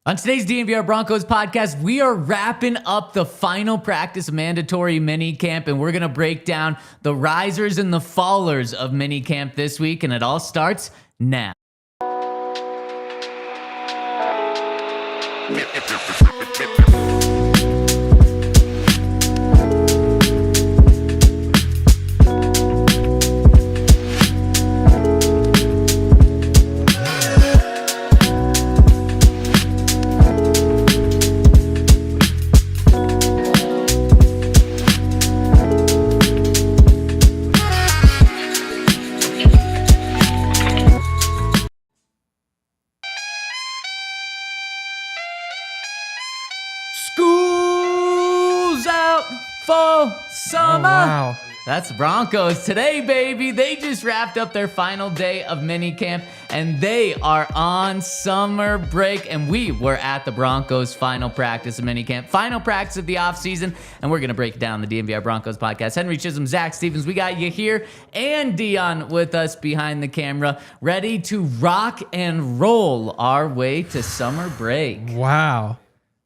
On today's DNVR Broncos podcast, we are wrapping up the final practice mandatory minicamp, and we're going to break down the risers and the fallers of minicamp this week, and it all starts now. School's out for summer. Oh, wow. That's Broncos today, baby. They just wrapped up their final day of minicamp, and they are on summer break. And we were at the Broncos' final practice of minicamp, final practice of the offseason, and we're going to break down the DNVR Broncos podcast. Henry Chisholm, Zach Stevens, we got you here, and Dion with us behind the camera, ready to rock and roll our way to summer break. Wow.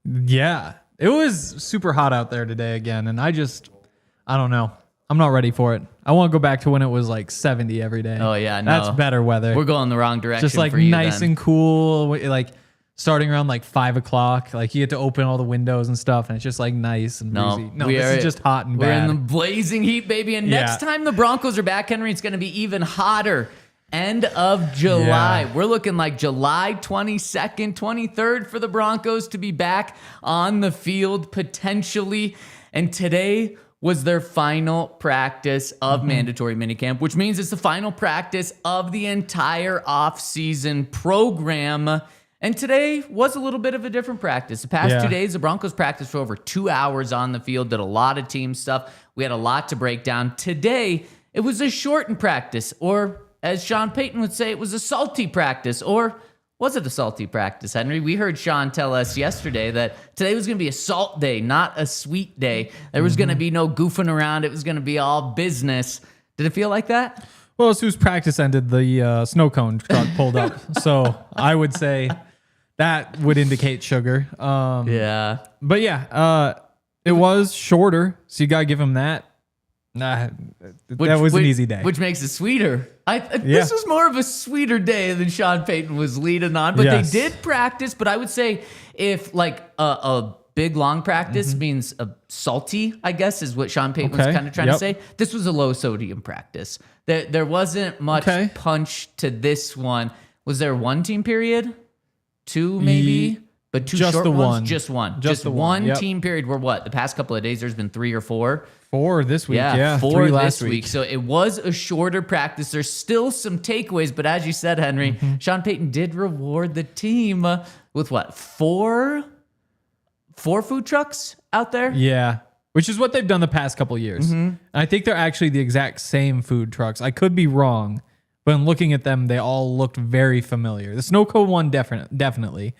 Yeah. It was super hot out there today again, and I don't know. I'm not ready for it. I want to go back to when it was like 70 every day. Oh, yeah, no. That's better weather. We're going the wrong direction. Just like for you nice then. and cool, like starting around like 5 o'clock. Like you get to open all the windows and stuff, and it's just like nice and breezy. No, this is just hot and we're bad. in the blazing heat, baby. And next time the Broncos are back, Henry, it's going to be even hotter. End of July. Yeah. We're looking like July 22nd, 23rd for the Broncos to be back on the field potentially. And today was their final practice of mandatory minicamp, which means it's the final practice of the entire offseason program. And today was a little bit of a different practice. The past 2 days, the Broncos practiced for over 2 hours on the field, did a lot of team stuff. We had a lot to break down. Today, it was a shortened practice, or as Sean Payton would say, it was a salty practice. Or was it a salty practice, Henry? We heard Sean tell us yesterday that today was going to be a salt day, not a sweet day. There was going to be no goofing around. It was going to be all business. Did it feel like that? Well, as soon as practice ended, the snow cone got pulled up. So I would say that would indicate sugar. Yeah. But yeah, it was shorter, so you got to give him that. That was an easy day. Which makes it sweeter. This was more of a sweeter day than Sean Payton was leading on. But they did practice. But I would say if like a big, long practice means a salty, I guess, is what Sean Payton was kind of trying to say. This was a low sodium practice. There wasn't much punch to this one. Was there one team period? Two, maybe? But two short ones? Just one. Just one team period where what? The past couple of days, there's been 3 or 4. 4 this week, yeah. 4 3 this last week. So it was a shorter practice. There's still some takeaways, but as you said, Henry, Sean Payton did reward the team with what? 4 food trucks out there? Yeah, which is what they've done the past couple years. And I think they're actually the exact same food trucks. I could be wrong, but in looking at them, they all looked very familiar. The Snow Cone one definitely.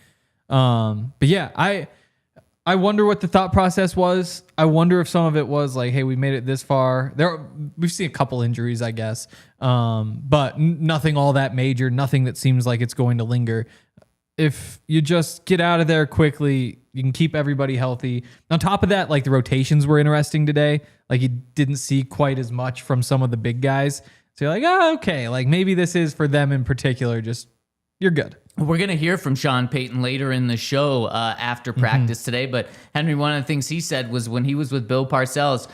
But yeah, I wonder what the thought process was. I wonder if some of it was like, hey, we made it this far. We've seen a couple injuries, I guess, but nothing all that major, nothing that seems like it's going to linger. If you just get out of there quickly, you can keep everybody healthy. On top of that, like the rotations were interesting today. Like you didn't see quite as much from some of the big guys. So you're like, oh, okay, like maybe this is for them in particular. Just, you're good. We're going to hear from Sean Payton later in the show after practice today. But Henry, one of the things he said was when he was with Bill Parcells,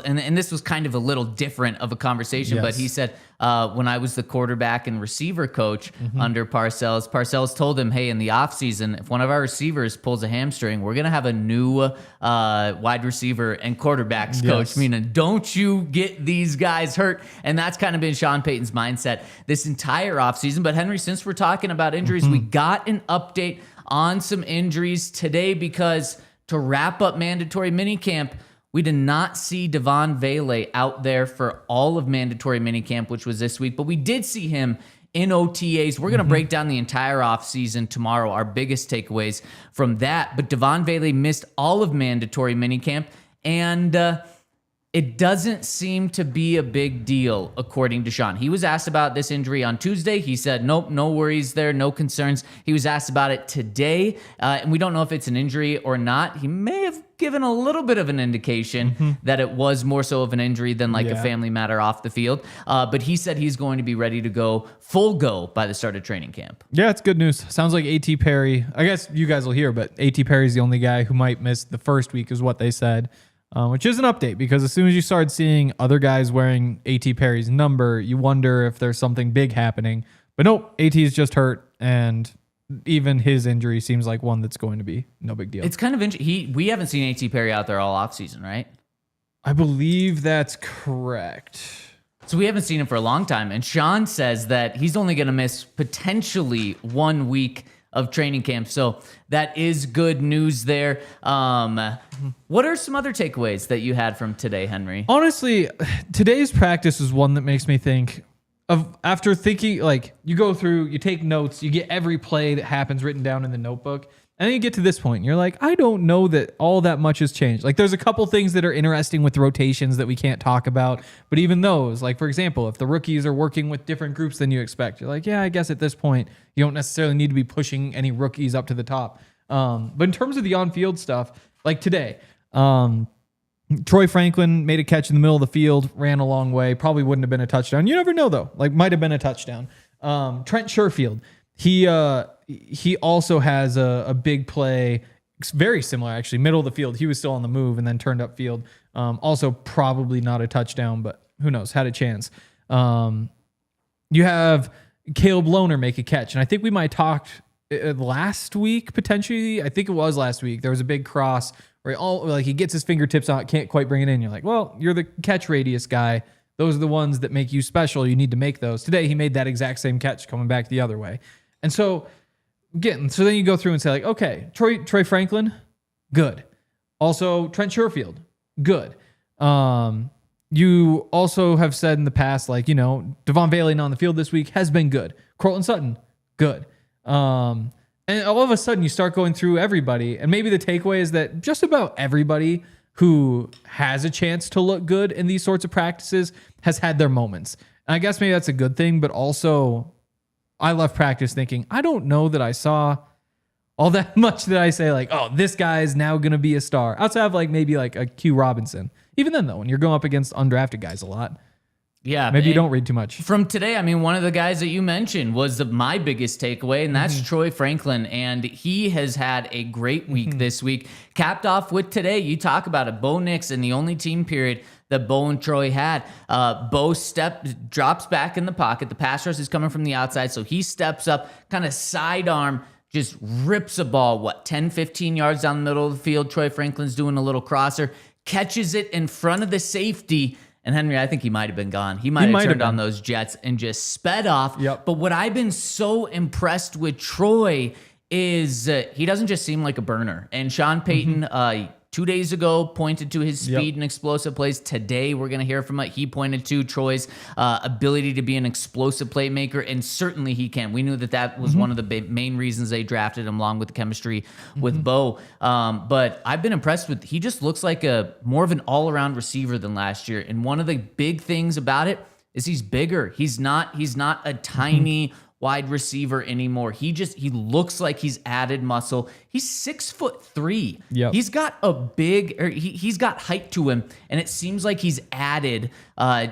and this was kind of a little different of a conversation, but he said, when I was the quarterback and receiver coach under Parcells told him, hey, in the offseason, if one of our receivers pulls a hamstring, we're going to have a new wide receiver and quarterbacks coach, meaning don't you get these guys hurt. And that's kind of been Sean Payton's mindset this entire offseason. But Henry, since we're talking about injuries, we got an update on some injuries today because to wrap up mandatory minicamp, we did not see Devon Vele out there for all of mandatory minicamp, which was this week, but we did see him in OTAs. We're going to break down the entire offseason tomorrow, our biggest takeaways from that. But Devon Vele missed all of mandatory minicamp, and It doesn't seem to be a big deal, according to Sean. He was asked about this injury on Tuesday. He said, nope, no worries there, no concerns. He was asked about it today, and we don't know if it's an injury or not. He may have given a little bit of an indication that it was more so of an injury than like a family matter off the field. But he said he's going to be ready to go, full go, by the start of training camp. Yeah, it's good news. Sounds like A.T. Perry, I guess you guys will hear, but A.T. Perry's the only guy who might miss the first week is what they said. Which is an update, because as soon as you start seeing other guys wearing A.T. Perry's number, you wonder if there's something big happening. But nope, A.T. is just hurt, and even his injury seems like one that's going to be no big deal. It's kind of interesting. We haven't seen A.T. Perry out there all offseason, right? I believe that's correct. So we haven't seen him for a long time. And Sean says that he's only going to miss potentially 1 week of training camp. So that is good news there. What are some other takeaways that you had from today, Henry? Honestly, today's practice is one that makes me think of, after thinking, like, you go through, you take notes, you get every play that happens written down in the notebook, and then you get to this point and you're like, I don't know that all that much has changed. Like, there's a couple things that are interesting with rotations that we can't talk about, but even those, like, for example, if the rookies are working with different groups than you expect, you're like, yeah, I guess at this point you don't necessarily need to be pushing any rookies up to the top. But in terms of the on-field stuff, like today, Troy Franklin made a catch in the middle of the field, ran a long way, probably wouldn't have been a touchdown. You never know, though. Like, might have been a touchdown. Trent Sherfield, he also has a big play, very similar, actually, middle of the field. He was still on the move and then turned upfield. Also probably not a touchdown, but who knows, had a chance. You have Caleb Lohner make a catch, and I think we might have talked last week, potentially. I think it was last week. There was a big cross where he gets his fingertips on it, can't quite bring it in. You're like, well, you're the catch radius guy. Those are the ones that make you special. You need to make those. Today, he made that exact same catch coming back the other way. And so, then you go through and say, like, okay, Troy Franklin, good. Also, Trent Sherfield, good. You also have said in the past, like, Devon Bailey on the field this week has been good. Cortland Sutton, good. And all of a sudden, you start going through everybody. And maybe the takeaway is that just about everybody who has a chance to look good in these sorts of practices has had their moments. And I guess maybe that's a good thing, but also I left practice thinking, I don't know that I saw all that much that I say, like, oh, this guy is now going to be a star. Outside of maybe a Q Robinson. Even then, though, when you're going up against undrafted guys a lot. Yeah. Maybe you don't read too much. From today, I mean, one of the guys that you mentioned was my biggest takeaway, and that's Troy Franklin. And he has had a great week this week. Capped off with today, you talk about it, Bo Nix in the only team period that Bo and Troy had. Bo drops back in the pocket. The pass rush is coming from the outside, so he steps up, kind of sidearm, just rips a ball, 10, 15 yards down the middle of the field. Troy Franklin's doing a little crosser, catches it in front of the safety. And Henry, I think he might have been gone. He might have turned on those jets and just sped off. Yep. But what I've been so impressed with Troy is he doesn't just seem like a burner. And Sean Payton, 2 days ago, pointed to his speed and explosive plays. Today, we're going to hear from it. He pointed to Troy's ability to be an explosive playmaker, and certainly he can. We knew that was one of the main reasons they drafted him, along with the chemistry with Bo. But I've been impressed with, he just looks like more of an all-around receiver than last year. And one of the big things about it is he's bigger. He's not a tiny wide receiver anymore. He looks like he's added muscle. He's 6'3". Yep. He's got he's got height to him, and it seems like he's added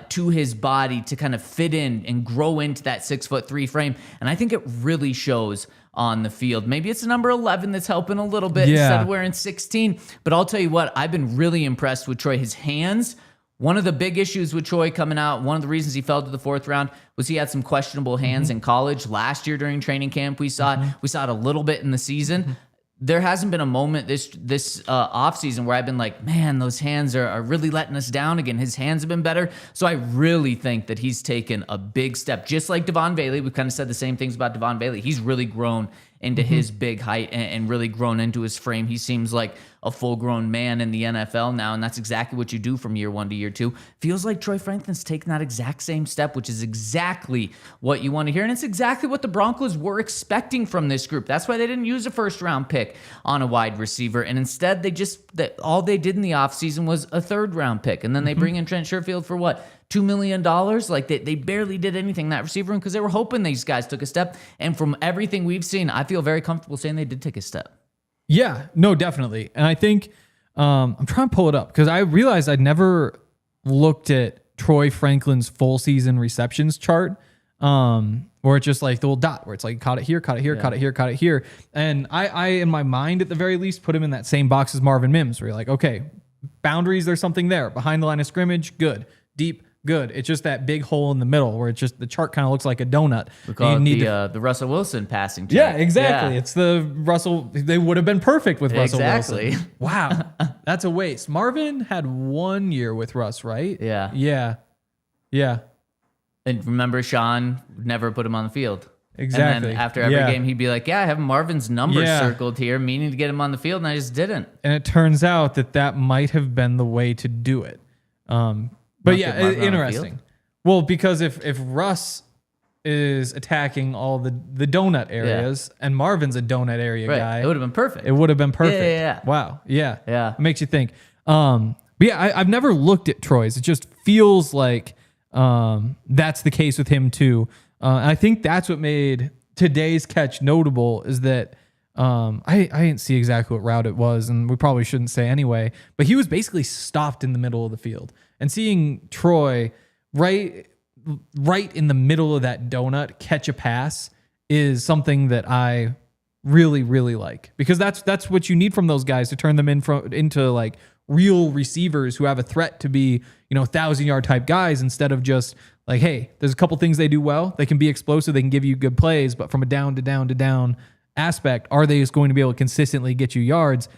to his body to kind of fit in and grow into that 6'3" frame. And I think it really shows on the field. Maybe it's the number 11 that's helping a little bit instead of wearing 16. But I'll tell you what, I've been really impressed with Troy. His hands. One of the big issues with Troy coming out, one of the reasons he fell to the fourth round, was he had some questionable hands in college. Last year during training camp, we saw it. We saw it a little bit in the season. There hasn't been a moment this offseason where I've been like, man, those hands are really letting us down again. His hands have been better. So I really think that he's taken a big step. Just like Devon Bailey, we've kind of said the same things about Devon Bailey. He's really grown into his big height and really grown into his frame. He seems like a full-grown man in the NFL now, and that's exactly what you do from year 1 to year 2. Feels like Troy Franklin's taken that exact same step, which is exactly what you want to hear, and it's exactly what the Broncos were expecting from this group. That's why they didn't use a first-round pick on a wide receiver, and instead all they did in the offseason was a third-round pick, and then they bring in Trent Sherfield for what? $2 million. Like they barely did anything in that receiver room because they were hoping these guys took a step. And from everything we've seen, I feel very comfortable saying they did take a step. Yeah, no, definitely. And I think I'm trying to pull it up because I realized I'd never looked at Troy Franklin's full season receptions chart. Where it's just like the little dot where it's like caught it here, caught it here, caught it here, caught it here. And I in my mind at the very least put him in that same box as Marvin Mims, where you're like, okay, boundaries, there's something there. Behind the line of scrimmage, good. Deep, good. It's just that big hole in the middle where it's just the chart kind of looks like a donut. We call it the Russell Wilson passing chart. Yeah, exactly. Yeah. It's the Russell. They would have been perfect with Russell Wilson. Wow, that's a waste. Marvin had 1 year with Russ, right? Yeah. And remember, Sean never put him on the field. Exactly. And then after every game, he'd be like, I have Marvin's number circled here, meaning to get him on the field, and I just didn't. And it turns out that might have been the way to do it. But yeah, interesting. Well, because if Russ is attacking all the donut areas and Marvin's a donut area guy, it would have been perfect. It would have been perfect. Yeah. Wow. Yeah. It makes you think. But yeah, I've never looked at Troy's. It just feels like that's the case with him too. And I think that's what made today's catch notable is that I didn't see exactly what route it was, and we probably shouldn't say anyway, but he was basically stopped in the middle of the field. And seeing Troy right in the middle of that donut catch a pass is something that I really, really like, because that's what you need from those guys to turn them into like real receivers who have a threat to be, 1,000-yard type guys, instead of just like, hey, there's a couple things they do well. They can be explosive. They can give you good plays, but from a down to down to down aspect, are they just going to be able to consistently get you yards?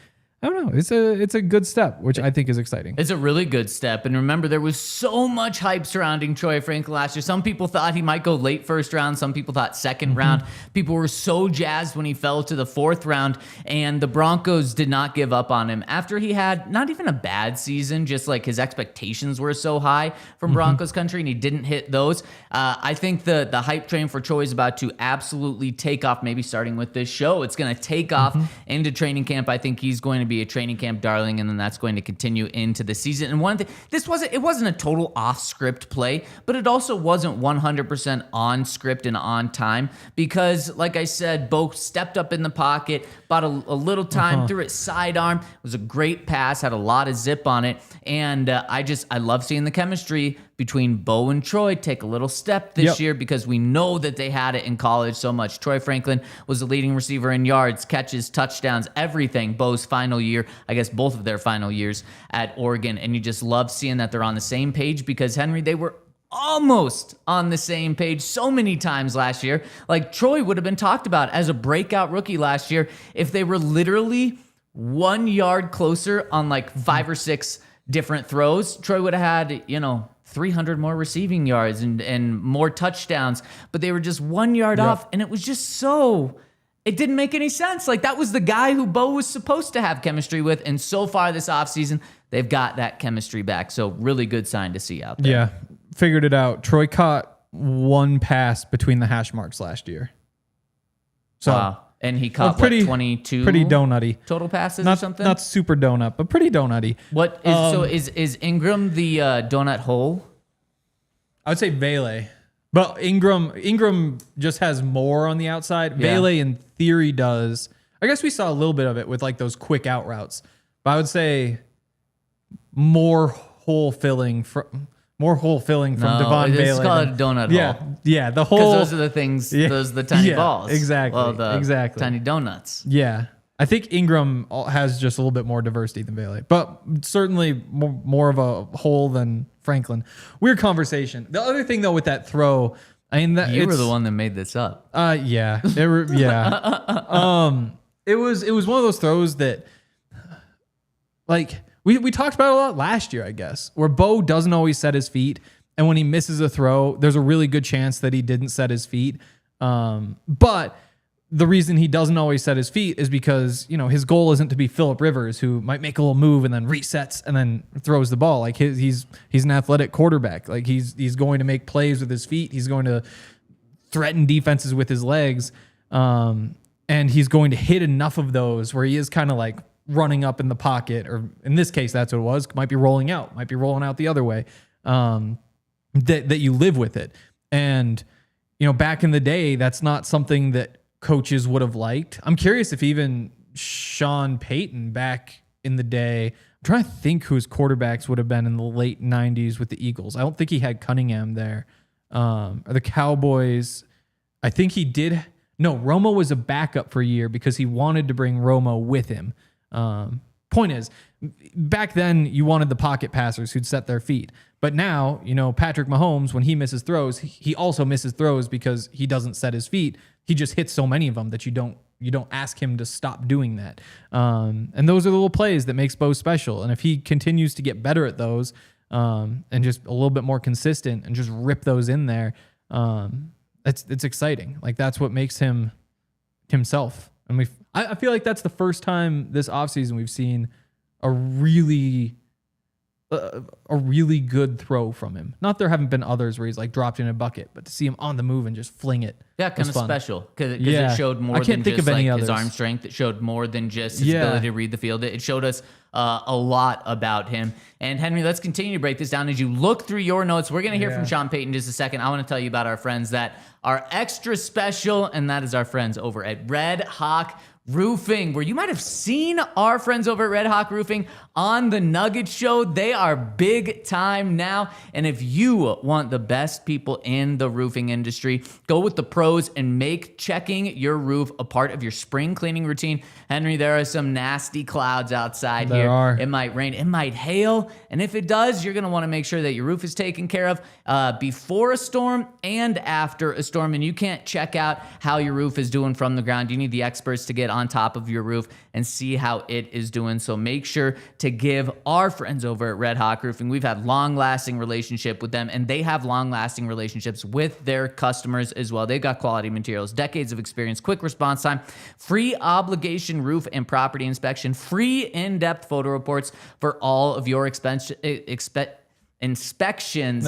I don't know. It's a good step, which I think is exciting. It's a really good step. And remember, there was so much hype surrounding Troy Franklin last year. Some people thought he might go late first round. Some people thought second round. People were so jazzed when he fell to the fourth round. And the Broncos did not give up on him after he had not even a bad season, just like his expectations were so high from Broncos Country, and he didn't hit those. I think the hype train for Troy is about to absolutely take off, maybe starting with this show. It's going to take off into training camp. I think he's going to be a training camp darling, and then that's going to continue into the season. And one thing, it wasn't a total off script play, but it also wasn't 100% on script and on time, because like I said, Bo stepped up in the pocket, bought a little time, threw it sidearm. It was a great pass, had a lot of zip on it, and I love seeing the chemistry between Bo and Troy take a little step this year, because we know that they had it in college so much. Troy Franklin was the leading receiver in yards, catches, touchdowns, everything. Bo's final year, I guess both of their final years at Oregon, and you just love seeing that they're on the same page, because Henry, they were almost on the same page so many times last year. Like, Troy would have been talked about as a breakout rookie last year if they were literally 1 yard closer on like 5 or 6 different throws. Troy would have had, 300 more receiving yards and more touchdowns, but they were just 1 yard off, and it was just it didn't make any sense. Like, that was the guy who Bo was supposed to have chemistry with, and so far this offseason, they've got that chemistry back, so really good sign to see out there. Yeah, figured it out. Troy caught one pass between the hash marks last year. So, wow. And he caught 22 pretty donutty total passes or something? Not super donut, but pretty donutty. What is is Engram the donut hole? I would say Vele. But Engram just has more on the outside. Yeah. Vele in theory does. I guess we saw a little bit of it with like those quick out routes. But I would say more hole filling from Devon Vele. It's called a donut hole. Yeah, the hole. Because those are the things, those are the tiny balls. Exactly. Well, the tiny donuts. Yeah. I think Engram has just a little bit more diversity than Vele, but certainly more of a hole than Franklin. Weird conversation. The other thing, though, with that throw, you were the one that made this up. Yeah. It was one of those throws that, like, we talked about it a lot last year, I guess, where Bo doesn't always set his feet, and when he misses a throw, there's a really good chance that he didn't set his feet. But the reason he doesn't always set his feet is because, his goal isn't to be Phillip Rivers, who might make a little move and then resets and then throws the ball. Like he's an athletic quarterback. Like he's going to make plays with his feet. He's going to threaten defenses with his legs. And he's going to hit enough of those where he is kind of like running up in the pocket, or in this case, that's what it was. Might be rolling out the other way. That you live with it. And, back in the day, that's not something that coaches would have liked. I'm curious if even Sean Payton back in the day, I'm trying to think who his quarterbacks would have been in the late 90s with the Eagles. I don't think he had Cunningham there. Or the Cowboys, I think he did. No, Romo was a backup for a year because he wanted to bring Romo with him. Point is, back then you wanted the pocket passers who'd set their feet. But now, Patrick Mahomes, when he misses throws, he also misses throws because he doesn't set his feet. He just hits so many of them that you don't ask him to stop doing that. And those are the little plays that makes Bo special. And if he continues to get better at those, and just a little bit more consistent and just rip those in there, it's exciting. Like that's what makes him himself. And I feel like that's the first time this offseason we've seen a really good throw from him. Not there haven't been others where he's like dropped in a bucket, but to see him on the move and just fling it. Yeah, kind of special because it showed more than just like his arm strength. It showed more than just his ability to read the field. It showed us a lot about him. And Henry, let's continue to break this down. As you look through your notes, we're going to hear from Sean Payton in just a second. I want to tell you about our friends that are extra special, and that is our friends over at Red Hawk Roofing, where you might have seen our friends over at Red Hawk Roofing on the Nugget Show. They are big time now. And if you want the best people in the roofing industry, go with the pros and make checking your roof a part of your spring cleaning routine. Henry, there are some nasty clouds outside here. It might rain, it might hail. And if it does, you're going to want to make sure that your roof is taken care of before a storm and after a storm. And you can't check out how your roof is doing from the ground. You need the experts to get on top of your roof and see how it is doing. So make sure to give our friends over at Red Hawk Roofing. We've had long-lasting relationship with them, and they have long-lasting relationships with their customers as well. They've got quality materials, decades of experience, quick response time, free obligation roof and property inspection, free in-depth photo reports for all of your inspections.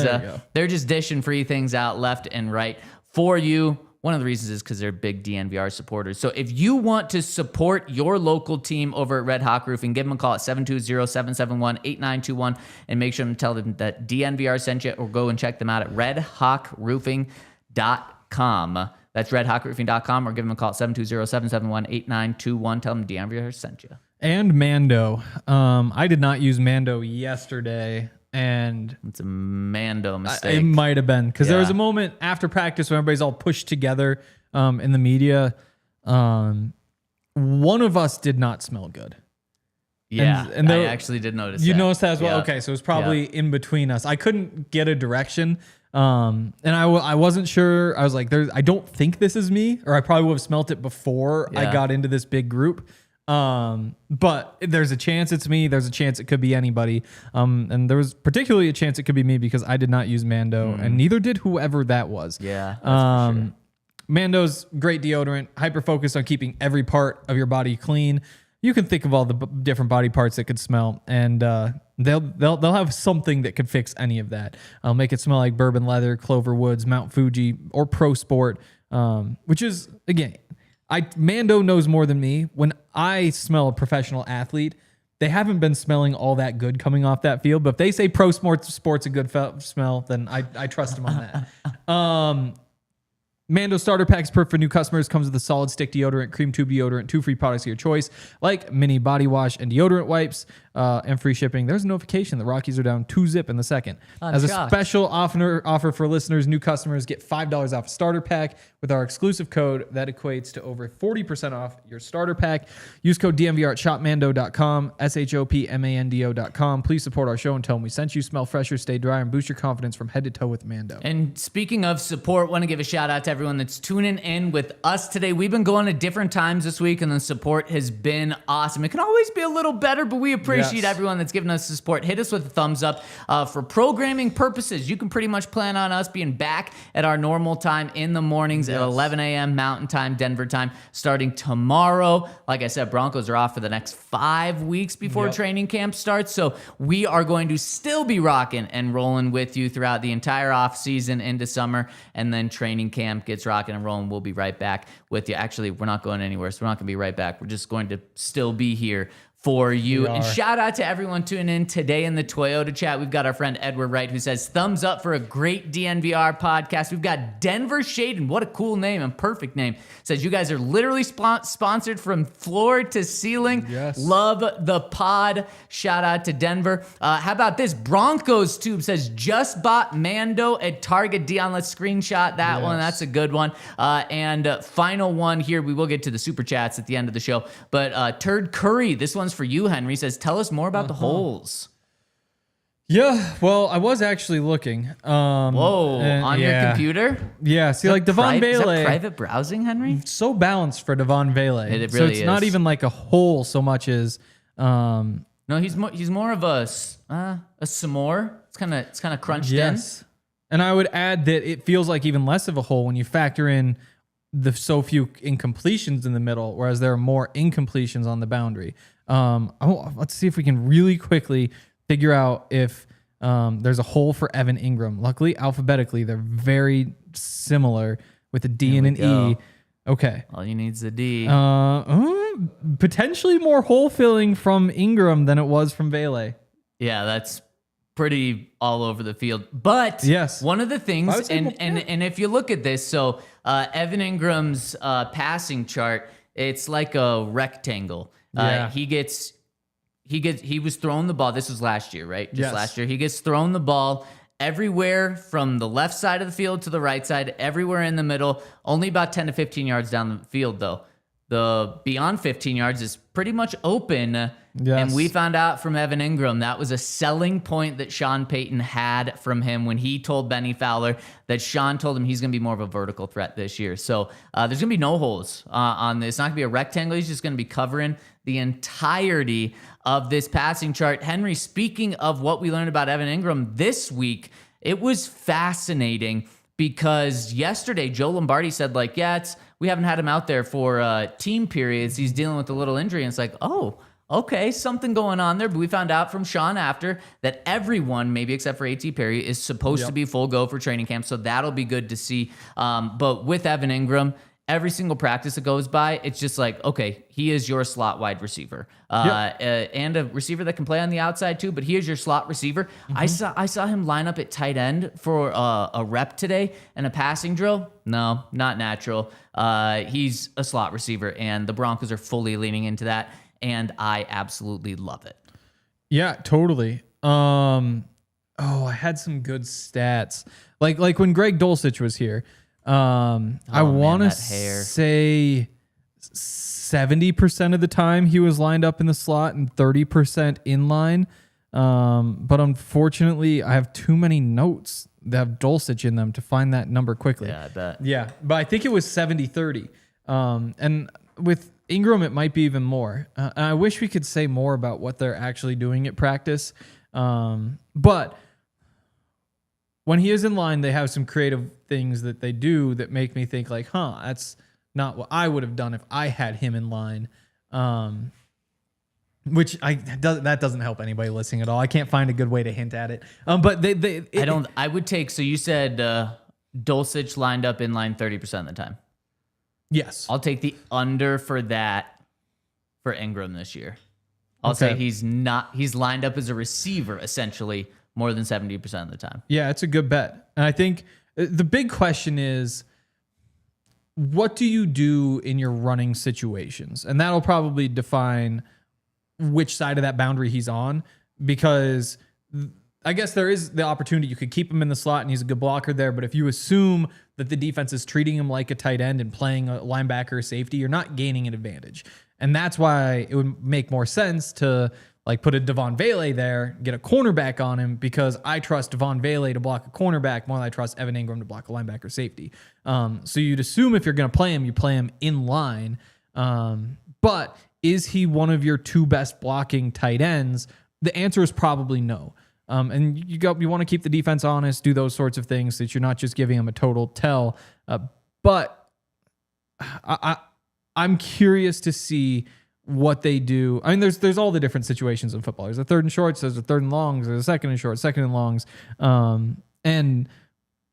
They're just dishing free things out left and right for you. One of the reasons is because they're big DNVR supporters. So if you want to support your local team over at Red Hawk Roofing, give them a call at 720-771-8921 and make sure to tell them that DNVR sent you, or go and check them out at redhawkroofing.com. That's redhawkroofing.com, or give them a call at 720-771-8921. Tell them DNVR sent you. And Mando. I did not use Mando yesterday. And it's a Mando mistake. It might have been because there was a moment after practice when everybody's all pushed together in the media. One of us did not smell good. Yeah, and I actually did notice. You noticed that as well. Yeah. Okay, so it was probably in between us. I couldn't get a direction, and I wasn't sure. I was like, I don't think this is me, or I probably would have smelt it before I got into this big group. But there's a chance it's me. There's a chance it could be anybody. And there was particularly a chance it could be me because I did not use Mando, and neither did whoever that was. Yeah. That's for sure. Mando's great deodorant, hyper focused on keeping every part of your body clean. You can think of all the different body parts that could smell, and they'll have something that could fix any of that. Make it smell like bourbon leather, Clover Woods, Mount Fuji, or Pro Sport, which is, again, Mando knows more than me. When I smell a professional athlete, they haven't been smelling all that good coming off that field. But if they say Pro Sport's a good smell, then I trust them on that. Mando starter packs perfect for new customers. Comes with a solid stick deodorant, cream tube deodorant, 2 free products of your choice, like mini body wash and deodorant wipes, and free shipping. There's a notification the Rockies are down 2-zip in the second. As a special offer for listeners, new customers get $5 off a starter pack with our exclusive code that equates to over 40% off your starter pack. Use code DNVR at shopmando.com, shopmando.com. Please support our show and tell them we sent you. Smell fresher, stay dry, and boost your confidence from head to toe with Mando. And speaking of support, want to give a shout out to everyone that's tuning in with us today. We've been going at different times this week, and the support has been awesome. It can always be a little better, but we appreciate everyone that's given us the support. Hit us with a thumbs up. For programming purposes, you can pretty much plan on us being back at our normal time in the mornings at 11 a.m. Mountain Time, Denver time, starting tomorrow. Like I said, Broncos are off for the next 5 weeks before training camp starts, so we are going to still be rocking and rolling with you throughout the entire offseason into summer, and then training camp gets rocking and rolling. We'll be right back with you. Actually, we're not going anywhere, so we're not going to be right back. We're just going to still be here for you. And shout out to everyone tuning in today in the Toyota chat. We've got our friend Edward Wright who says, thumbs up for a great DNVR podcast. We've got Denver Shaden. What a cool name and perfect name. Says, you guys are literally sponsored from floor to ceiling. Yes. Love the pod. Shout out to Denver. How about this? Broncos Tube says, just bought Mando at Target. Dion, let's screenshot that one. That's a good one. And final one here. We will get to the super chats at the end of the show. But Turd Curry, this one's for you, Henry, says, tell us more about the holes. Yeah, well, I was actually looking. On your computer? Yeah, see, like Devon Bailey. Is that private browsing, Henry? So balanced for Devon Bailey. It really so it's is. not even like a hole so much as. No, he's more of a s'more. It's kind of crunched in. And I would add that it feels like even less of a hole when you factor in the so few incompletions in the middle, whereas there are more incompletions on the boundary. Let's see if we can really quickly figure out if there's a hole for Evan Engram. Luckily, alphabetically, they're very similar with a D and an E. Okay. All you need is a D. Potentially more hole filling from Engram than it was from Vele. Yeah, that's pretty all over the field. But one of the things, and if you look at this, so Evan Ingram's passing chart, it's like a rectangle. He was throwing the ball. This was last year, right? Last year. He gets thrown the ball everywhere from the left side of the field to the right side, everywhere in the middle, only about 10 to 15 yards down the field, though. The beyond 15 yards is pretty much open. And we found out from Evan Engram that was a selling point that Sean Payton had from him when he told Benny Fowler that Sean told him he's going to be more of a vertical threat this year. So there's going to be no holes on this. It's not going to be a rectangle. He's just going to be covering the entirety of this passing chart. Henry, speaking of what we learned about Evan Engram this week, it was fascinating because yesterday Joe Lombardi said, like, we haven't had him out there for team periods. He's dealing with a little injury. And it's like, okay, something going on there. But we found out from Sean after that everyone, maybe except for A.T. Perry, is supposed to be full go for training camp. So that'll be good to see. But with Evan Engram, every single practice that goes by, it's just like, okay, he is your slot wide receiver. And a receiver that can play on the outside too, but he is your slot receiver. Mm-hmm. I saw him line up at tight end for a rep today and a passing drill. No, not natural. He's a slot receiver, and the Broncos are fully leaning into that, and I absolutely love it. Yeah, totally. I had some good stats. Like when Greg Dulcich was here, I want to say 70% of the time he was lined up in the slot and 30% in line. But unfortunately, I have too many notes that have Dulcich in them to find that number quickly. Yeah, I bet. Yeah, but I think it was 70-30. And with Engram, it might be even more. And I wish we could say more about what they're actually doing at practice. But when he is in line, they have some creative things that they do that make me think like, that's not what I would have done if I had him in line. Which that doesn't help anybody listening at all. I can't find a good way to hint at it. But I would take, so you said Dulcich lined up in line 30% of the time. Yes. I'll take the under for that for Engram this year. I'll say he's lined up as a receiver essentially more than 70% of the time. Yeah, it's a good bet. And I think the big question is, what do you do in your running situations? And that'll probably define which side of that boundary he's on, because I guess there is the opportunity you could keep him in the slot and he's a good blocker there. But if you assume that the defense is treating him like a tight end and playing a linebacker or safety, you're not gaining an advantage. And that's why it would make more sense to like put a Devon Vele there, get a cornerback on him because I trust Devon Vele to block a cornerback more than I trust Evan Engram to block a linebacker safety. So you'd assume if you're going to play him, you play him in line. But is he one of your 2 best blocking tight ends? The answer is probably no. And you want to keep the defense honest, do those sorts of things so that you're not just giving him a total tell. But I'm curious to see what they do. I mean, there's all the different situations in football. There's a 3rd and shorts, there's a 3rd and longs, there's a 2nd and shorts, 2nd and longs. And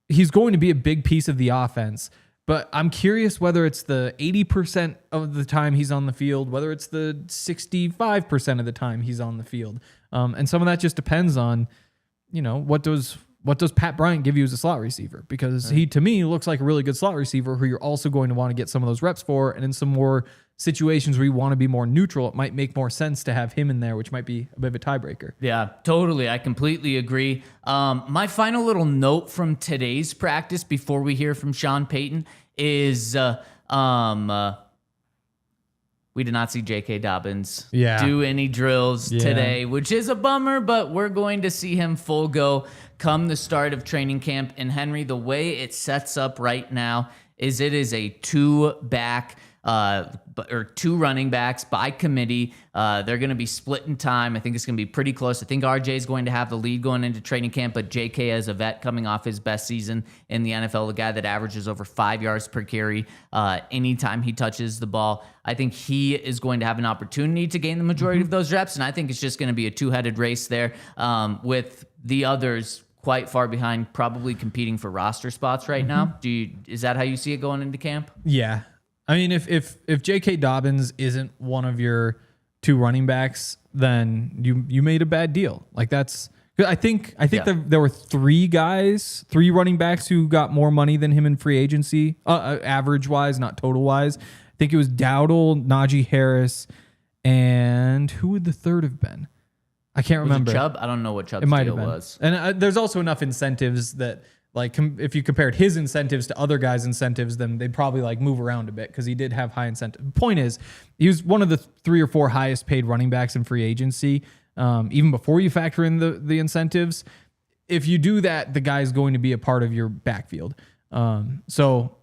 he's going to be a big piece of the offense. But I'm curious whether it's the 80% of the time he's on the field, whether it's the 65% of the time he's on the field. And some of that just depends on, what does Pat Bryant give you as a slot receiver? Because he, to me, looks like a really good slot receiver who you're also going to want to get some of those reps for. And in some more situations where you want to be more neutral, it might make more sense to have him in there, which might be a bit of a tiebreaker. Yeah, totally. I completely agree. My final little note from today's practice before we hear from Sean Payton is we did not see J.K. Dobbins do any drills today, which is a bummer, but we're going to see him full go come the start of training camp. And Henry, the way it sets up right now is it is a 2-back or 2 running backs by committee. They're going to be split in time. I think it's going to be pretty close. I think RJ is going to have the lead going into training camp, but JK as a vet coming off his best season in the NFL, the guy that averages over 5 yards per carry anytime he touches the ball. I think he is going to have an opportunity to gain the majority of those reps, and I think it's just going to be a 2-headed race there with the others quite far behind, probably competing for roster spots right now. Is that how you see it going into camp? Yeah. I mean, if J.K. Dobbins isn't one of your 2 running backs, then you made a bad deal. Like I think there were 3 running backs who got more money than him in free agency, average wise, not total wise. I think it was Dowdle, Najee Harris, and who would the 3rd have been? I can't remember. Chubb? I don't know what Chubb's deal was. And there's also enough incentives that, like, if you compared his incentives to other guys' incentives, then they'd probably move around a bit because he did have high incentive. The point is, he was one of the 3 or 4 highest paid running backs in free agency, even before you factor in the incentives. If you do that, the guy's going to be a part of your backfield. So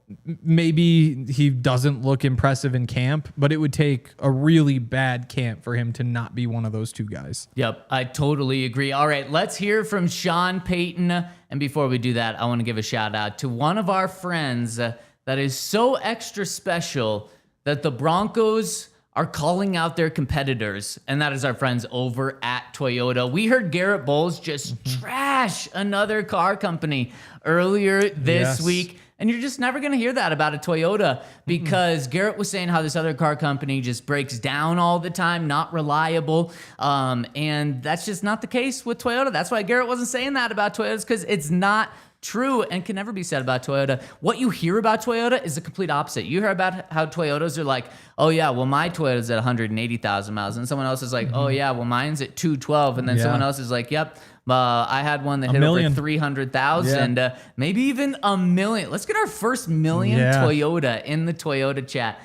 maybe he doesn't look impressive in camp, but it would take a really bad camp for him to not be one of those 2 guys. Yep, I totally agree. All right, let's hear from Sean Payton. And before we do that, I want to give a shout out to one of our friends that is so extra special that the Broncos are calling out their competitors, and that is our friends over at Toyota. We heard Garrett Bowles just trash another car company earlier this week. And you're just never going to hear that about a Toyota because Garrett was saying how this other car company just breaks down all the time, not reliable. And that's just not the case with Toyota. That's why Garrett wasn't saying that about Toyotas, because it's not true and can never be said about Toyota. What you hear about Toyota is the complete opposite. You hear about how Toyotas are like, oh yeah, well my Toyota's at 180,000 miles. And someone else is like, oh yeah, well mine's at 212. And then someone else is like, yep, I had one that hit over 300,000, maybe even a million. Let's get our first million Toyota in the Toyota chat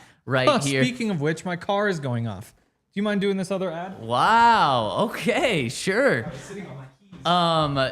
here. Speaking of which, my car is going off. Do you mind doing this other ad? Wow. Okay, sure. I was sitting on my keys.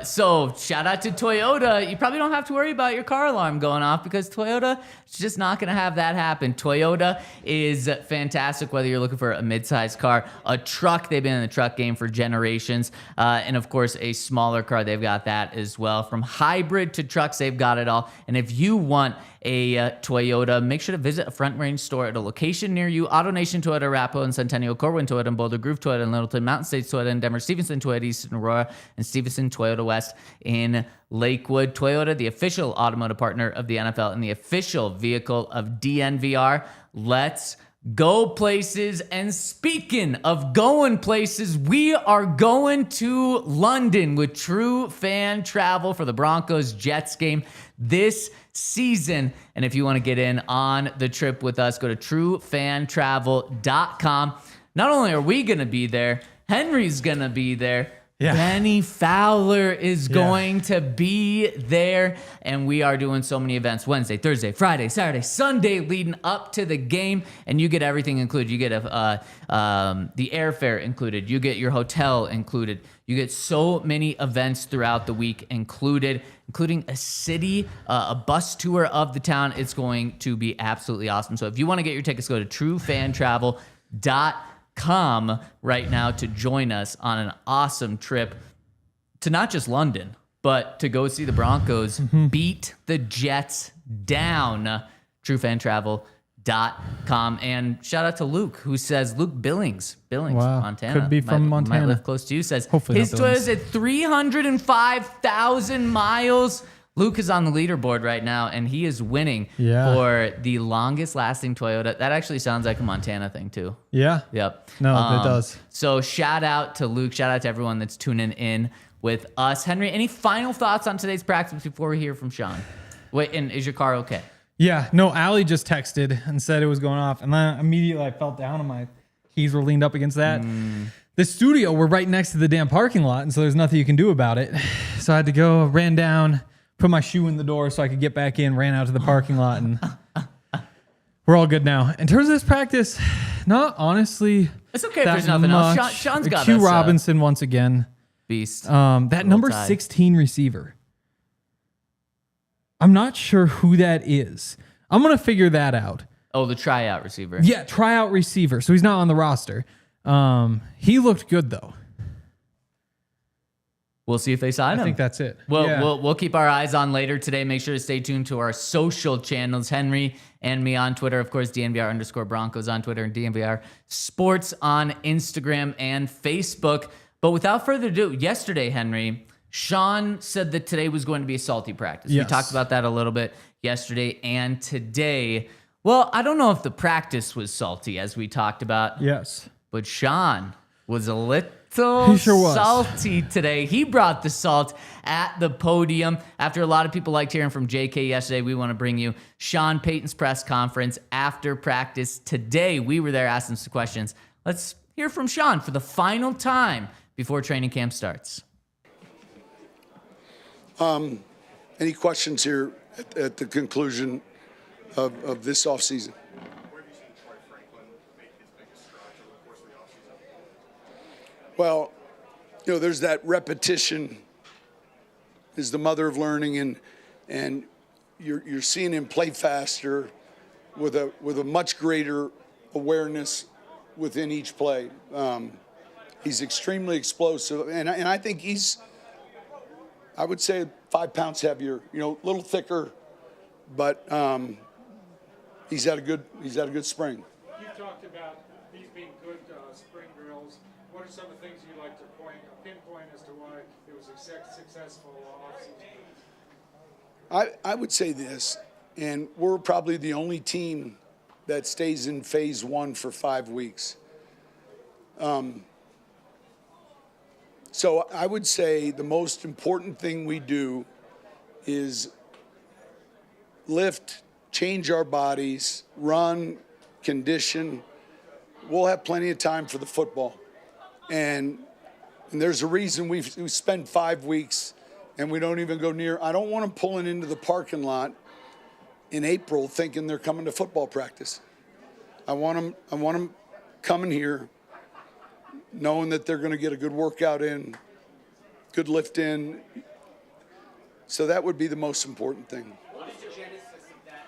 So shout out to Toyota. You probably don't have to worry about your car alarm going off because Toyota is just not going to have that happen. Toyota is fantastic, whether you're looking for a mid-sized car, a truck. They've been in the truck game for generations. And of course, a smaller car. They've got that as well. From hybrid to trucks, they've got it all. And if you want a Toyota, make sure to visit a Front Range store at a location near you. AutoNation Toyota, Arapahoe and Centennial, Corwin Toyota and Boulder Grove Toyota and Littleton, Mountain States Toyota and Denver, Stevenson Toyota, Easton Aurora, and Stevenson Toyota West in Lakewood. Toyota, the official automotive partner of the NFL and the official vehicle of DNVR. Let's go places. And speaking of going places, we are going to London with True Fan Travel for the Broncos Jets game this season. And if you want to get in on the trip with us, go to truefantravel.com. Not only are we going to be there, Henry's going to be there, Yeah. Benny Fowler is going to be there, and we are doing so many events Wednesday, Thursday, Friday, Saturday, Sunday leading up to the game, and you get everything included. You get the airfare included. You get your hotel included. You get so many events throughout the week included, including a city, a bus tour of the town. It's going to be absolutely awesome. So if you want to get your tickets, go to truefantravel.com right now to join us on an awesome trip to not just London, but to go see the Broncos beat the Jets down. TrueFanTravel.com. And shout out to Luke, who says Luke Billings, Wow. Montana. Could be from Montana. Might live close to you. Says Hopefully his not Toyota Billings. is at 305,000 miles. Luke is on the leaderboard right now, and he is winning for the longest lasting Toyota. That actually sounds like a Montana thing, too. Yeah. Yep. No, it does. So shout out to Luke. Shout out to everyone that's tuning in with us. Henry, any final thoughts on today's practice before we hear from Sean? Wait, and is your car okay? Yeah. No, Allie just texted and said it was going off. And then immediately I felt down and my keys were leaned up against that. The studio, we're right next to the damn parking lot. And so there's nothing you can do about it. So I had to go, ran down, put my shoe in the door so I could get back in, ran out to the parking lot, and we're all good now. In terms of this practice, not honestly. It's okay if there's nothing else. Sean's got Q us, Robinson once again. Beast. That number 16 receiver. I'm not sure who that is. I'm going to figure that out. Oh, the tryout receiver. Yeah, tryout receiver. So he's not on the roster. He looked good, though. We'll see if they sign him. I think that's it. Well, we'll keep our eyes on later today. Make sure to stay tuned to our social channels. Henry and me on Twitter. Of course, DNVR_Broncos on Twitter and DNVR Sports on Instagram and Facebook. But without further ado, yesterday, Henry, Sean said that today was going to be a salty practice. Yes. We talked about that a little bit yesterday and today. Well, I don't know if the practice was salty, as we talked about. Yes. But Sean was a little He sure was. salty today. He brought the salt at the podium. After a lot of people liked hearing from JK yesterday, we want to bring you Sean Payton's press conference after practice today. We were there asking some questions. Let's hear from Sean for the final time before training camp starts. Any questions here at the conclusion of this offseason? Where have you seen Troy Franklin make his biggest strides over the course of the offseason? Well, there's that repetition is the mother of learning, and you're seeing him play faster with a much greater awareness within each play. He's extremely explosive, and I think I would say 5 pounds heavier, a little thicker, but he's had a good spring. You talked about these being good spring drills. What are some of the things you like to pinpoint as to why it was a successful offseason? I would say this, and we're probably the only team that stays in phase 1 for 5 weeks. So I would say the most important thing we do is lift, change our bodies, run, condition. We'll have plenty of time for the football. And there's a reason we spend 5 weeks and we don't even go near. I don't want them pulling into the parking lot in April thinking they're coming to football practice. I want them coming here knowing that they're going to get a good workout in, good lift in. So that would be the most important thing. What is the genesis of that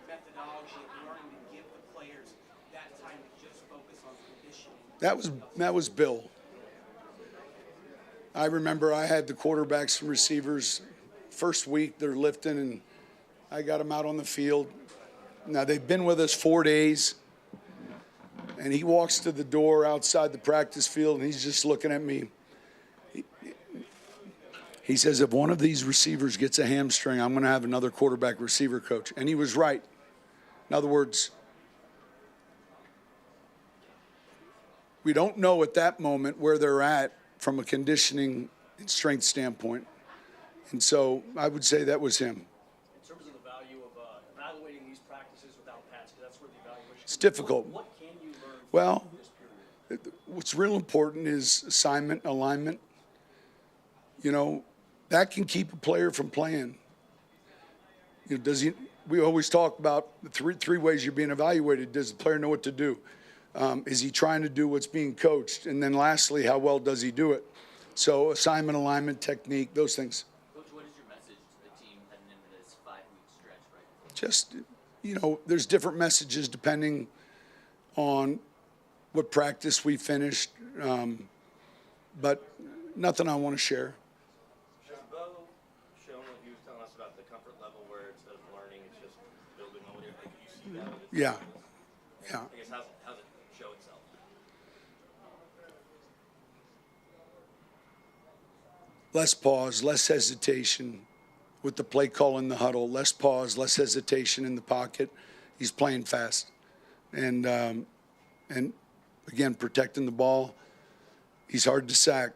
methodology of learning to give the players that time to just focus on conditioning? That was Bill. I remember I had the quarterbacks and receivers first week, they're lifting, and I got them out on the field. Now, they've been with us 4 days, and he walks to the door outside the practice field, and he's just looking at me. He says, if one of these receivers gets a hamstring, I'm going to have another quarterback receiver coach. And he was right. In other words, we don't know at that moment where they're at from a conditioning and strength standpoint. And so I would say that was him. In terms of the value of evaluating these practices without pads, because that's where the evaluation It's difficult. What can you learn Well, from this period? what's real important is assignment, alignment. you know, that can keep a player from playing. You know, we always talk about the three ways you're being evaluated. Does the player know what to do? Is he trying to do what's being coached? And then lastly, how well does he do it? So assignment, alignment, technique, those things. Coach, what is your message to the team heading into this 5-week stretch right now? Just, you know, there's different messages depending on what practice we finished, but nothing I want to share. Has Bo shown what he was telling us about the comfort level where instead of learning, it's just building on it? Like, you see that? With Yeah. Yeah. I guess how's it show itself? Less pause, less hesitation with the play call in the huddle. Less pause, less hesitation in the pocket. He's playing fast, and again protecting the ball. He's hard to sack.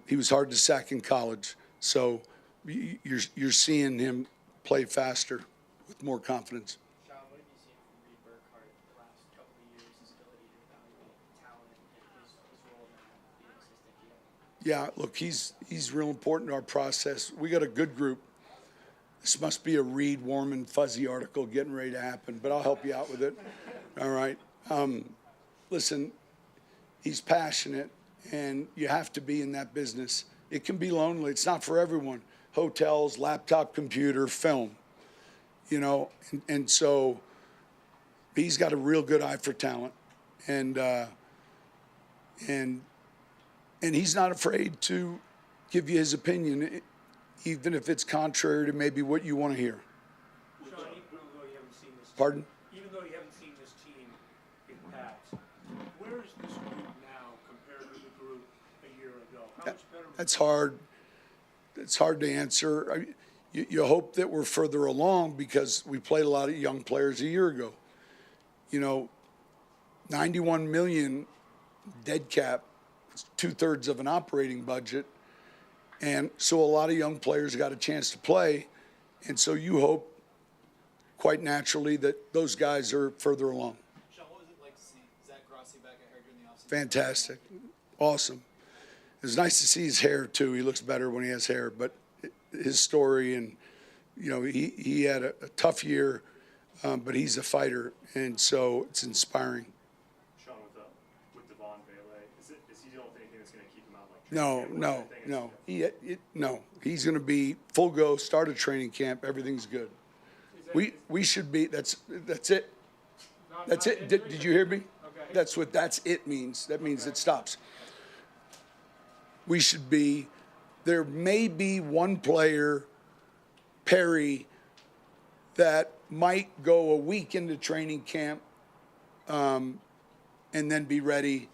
He was hard to sack in college, so you're seeing him play faster with more confidence. Sean, what have you seen from Reed Burkhardt the last couple of years, his ability to evaluate talent and his role in being assistant GM? Yeah, look, he's real important to our process. We got a good group. This must be a Reed warm and fuzzy article getting ready to happen, but I'll help you out with it. All right. Listen, he's passionate, and you have to be in that business. It can be lonely. It's not for everyone. Hotels, laptop, computer, film, you know, and so he's got a real good eye for talent, and he's not afraid to give you his opinion, even if it's contrary to maybe what you want to hear. Sean, even though you haven't seen this, Pardon? even though you haven't seen this team in the past, where is this group now compared to the group a year ago? How much better? That's hard. It's hard to answer. You hope that we're further along because we played a lot of young players a year ago. You know, 91 million dead cap, it's 2/3 of an operating budget. And so a lot of young players got a chance to play. And so you hope quite naturally that those guys are further along. Sean, what was it like to see Zach Grossi back at hair during the offseason? Fantastic. Awesome. It was nice to see his hair too. He looks better when he has hair, but his story and, you know, he had a tough year, but he's a fighter. And so it's inspiring. Sean, with Devon Bailey, is he the only thing that's going to keep him out? Like No. No. He's going to be full go, start a training camp. Everything's good. We should be, that's it. That's it. Did you hear me? Okay. That's what that's it means. That means it stops. We should be, there may be one player, Perry, that might go a week into training camp and then be ready,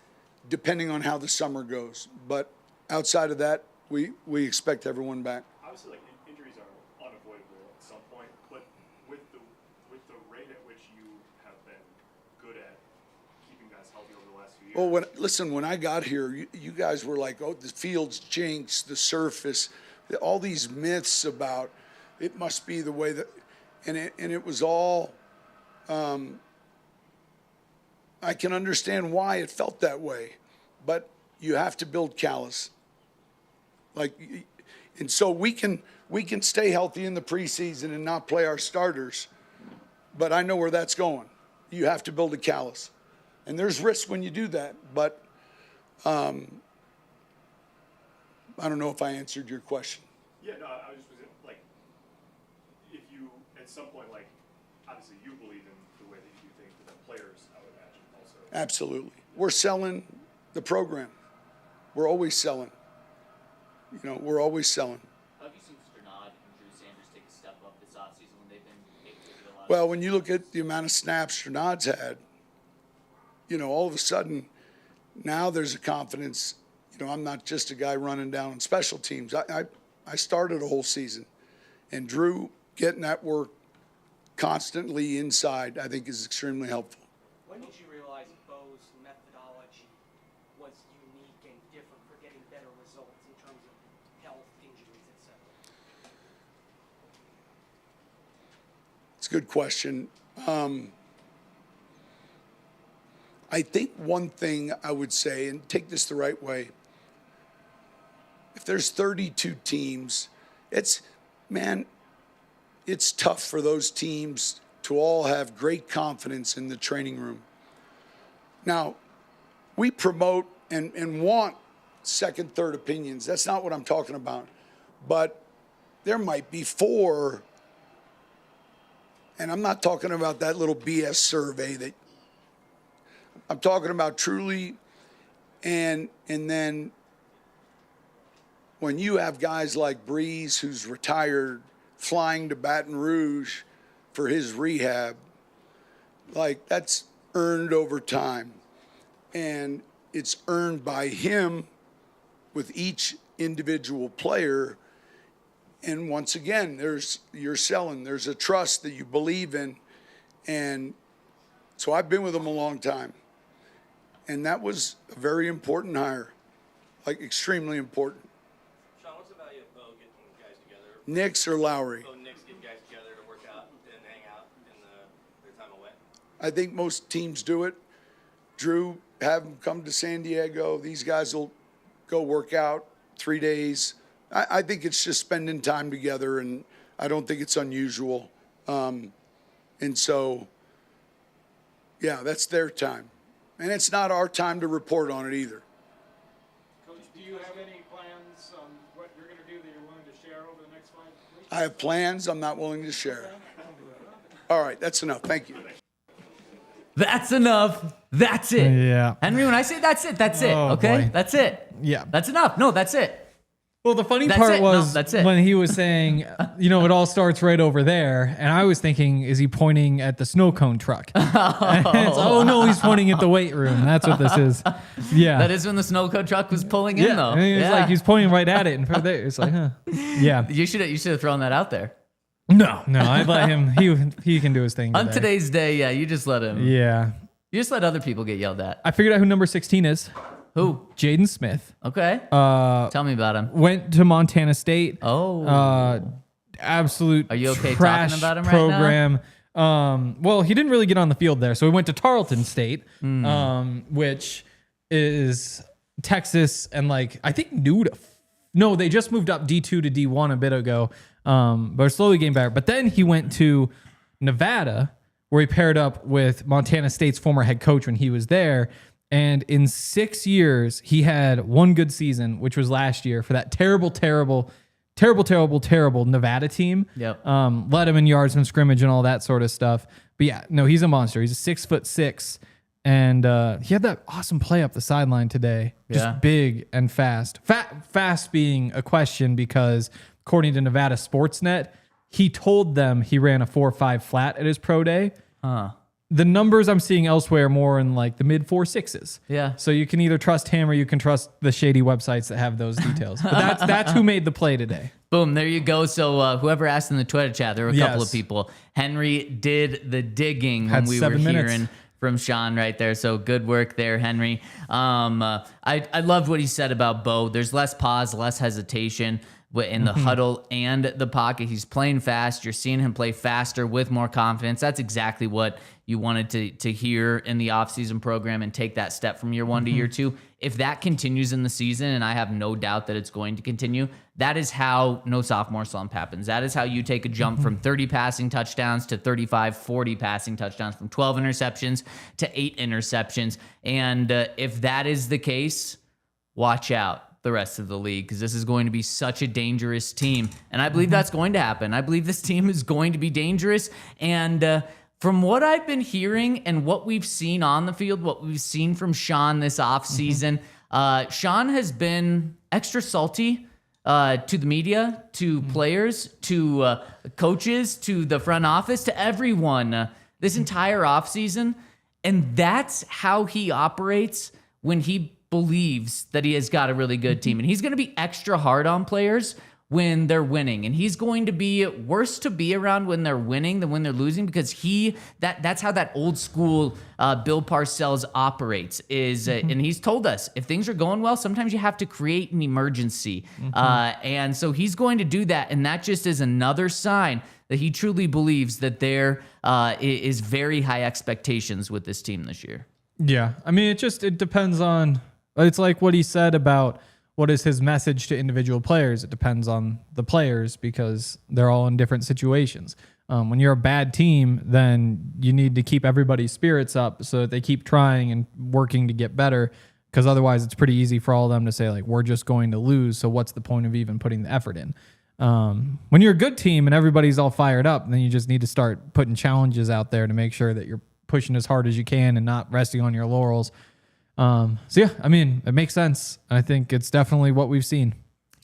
depending on how the summer goes. But outside of that, we expect everyone back. Obviously, like injuries are unavoidable at some point, but with the rate at which you have been good at keeping guys healthy over the last few years. Well, when I got here, you guys were like, oh, the field's jinxed, the surface, all these myths about it must be the way that, and it was all. I can understand why it felt that way, but you have to build callus. And so we can stay healthy in the preseason and not play our starters, but I know where that's going. You have to build a callus, and there's risk when you do that. But I don't know if I answered your question. Yeah, no, I was just like, if you at some point, like, obviously you believe in the way that you do things, but then players, I would imagine, also. Absolutely, we're selling the program. We're always selling. You know, we're always selling. How have you seen Sternad and Drew Sanders take a step up this offseason when they've been able to get a lot? Well, when you look at the amount of snaps Sternad's had, you know, all of a sudden, now there's a confidence. You know, I'm not just a guy running down on special teams. I started a whole season, and Drew getting that work constantly inside, I think, is extremely helpful. When did you realize Bo's methodology was unique and different for getting better results in terms of health, injuries, etc.? It's a good question. I think one thing I would say, and take this the right way, if there's 32 teams, it's tough for those teams to all have great confidence in the training room. Now, we promote and want second, third opinions. That's not what I'm talking about. But there might be 4, and I'm not talking about that little BS survey that I'm talking about truly, and then when you have guys like Breeze, who's retired, flying to Baton Rouge for his rehab, like that's earned over time. And it's earned by him with each individual player. And once again, you're selling. There's a trust that you believe in. And so I've been with him a long time. And that was a very important hire, like extremely important. Sean, what's the value of Bo getting guys together? Nix or Lowry? Bo Nix getting guys together to work out and hang out in their time away? I think most teams do it. Drew, have them come to San Diego. These guys will go work out 3 days. I think it's just spending time together, and I don't think it's unusual. And so, yeah, that's their time. And it's not our time to report on it either. Coach, do you have any plans on what you're going to do that you're willing to share over the next 5 weeks? I have plans I'm not willing to share. All right, that's enough. Thank you. That's enough. That's it. Yeah. Henry, when I say that's it, that's it. Oh, Okay? boy. That's it. Yeah. That's enough. No, that's it. Well, the funny That's part it. No, was that's it. when he was saying, it all starts right over there. And I was thinking, is he pointing at the snow cone truck? Oh, no, he's pointing at the weight room. That's what this is. Yeah. That is when the snow cone truck was pulling in, though. And it's like he's pointing right at it. And from there, it's like, huh. Yeah. You should have thrown that out there. No, I'd let him. He can do his thing On today's day, yeah, you just let him. Yeah. You just let other people get yelled at. I figured out who number 16 is. Who? Jaden Smith. Okay. Tell me about him. Went to Montana State. Oh. Absolute Are you okay trash talking about him program. Well, he didn't really get on the field there. So he went to Tarleton State, which is Texas and I think no, they just moved up D2 to D1 a bit ago, but are slowly getting better. But then he went to Nevada, where he paired up with Montana State's former head coach when he was there. And in 6 years, he had one good season, which was last year for that terrible Nevada team. Yep. Led him in yards from scrimmage and all that sort of stuff. But yeah, no, he's a monster. He's 6'6", and he had that awesome play up the sideline today. Just big and fast. Fast being a question because according to Nevada Sportsnet, he told them he ran a 4.5 flat at his pro day. The numbers I'm seeing elsewhere are more in the mid 4.6s. Yeah. So you can either trust him or you can trust the shady websites that have those details. But that's who made the play today. Boom, there you go. So whoever asked in the Twitter chat, there were a couple of people. Henry did the digging when we were hearing from Sean right there. So good work there, Henry. I loved what he said about Bo. There's less pause, less hesitation in the huddle and the pocket. He's playing fast. You're seeing him play faster with more confidence. That's exactly what you wanted to hear in the offseason program and take that step from year 1 to year 2. If that continues in the season, and I have no doubt that it's going to continue, that is how no sophomore slump happens. That is how you take a jump from 30 passing touchdowns to 35, 40 passing touchdowns, from 12 interceptions to 8 interceptions. And if that is the case, watch out the rest of the league, because this is going to be such a dangerous team. And I believe that's going to happen. I believe this team is going to be dangerous. And from what I've been hearing and what we've seen on the field, what we've seen from Sean this offseason, Sean has been extra salty to the media, to players, to coaches, to the front office, to everyone this entire offseason. And that's how he operates when he believes that he has got a really good team. And he's going to be extra hard on players when they're winning. And he's going to be worse to be around when they're winning than when they're losing, because that's how that old school Bill Parcells operates. And he's told us, if things are going well, sometimes you have to create an emergency. And so he's going to do that. And that just is another sign that he truly believes that there is very high expectations with this team this year. Yeah. I mean, it depends on, it's like what he said about what is his message to individual players? It depends on the players because they're all in different situations. When you're a bad team, then you need to keep everybody's spirits up so that they keep trying and working to get better, because otherwise it's pretty easy for all of them to say, like, we're just going to lose, so what's the point of even putting the effort in? When you're a good team and everybody's all fired up, then you just need to start putting challenges out there to make sure that you're pushing as hard as you can and not resting on your laurels. So yeah, I mean, it makes sense. I think it's definitely what we've seen.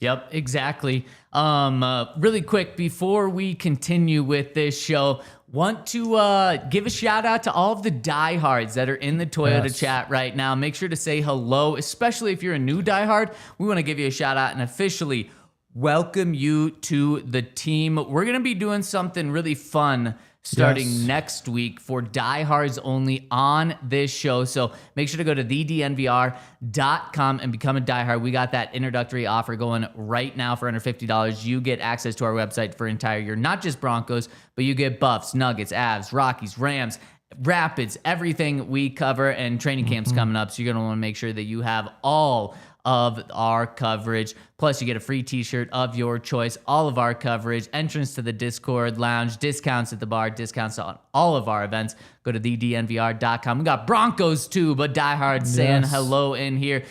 Yep, exactly. Really quick, before we continue with this show, want to give a shout out to all of the diehards that are in the Toyota chat right now. Make sure to say hello, especially if you're a new diehard. We want to give you a shout out and officially welcome you to the team. We're going to be doing something really fun starting next week for diehards only on this show. So make sure to go to thednvr.com and become a diehard. We got that introductory offer going right now for under $50. You get access to our website for an entire year, not just Broncos, but you get Buffs, Nuggets, Avs, Rockies, Rams, Rapids, everything we cover, and training camps coming up. So you're going to want to make sure that you have all of our coverage. Plus, you get a free t-shirt of your choice, all of our coverage, entrance to the Discord lounge, discounts at the bar, discounts on all of our events. Go to thednvr.com. We got Broncos too, but diehards saying hello in here.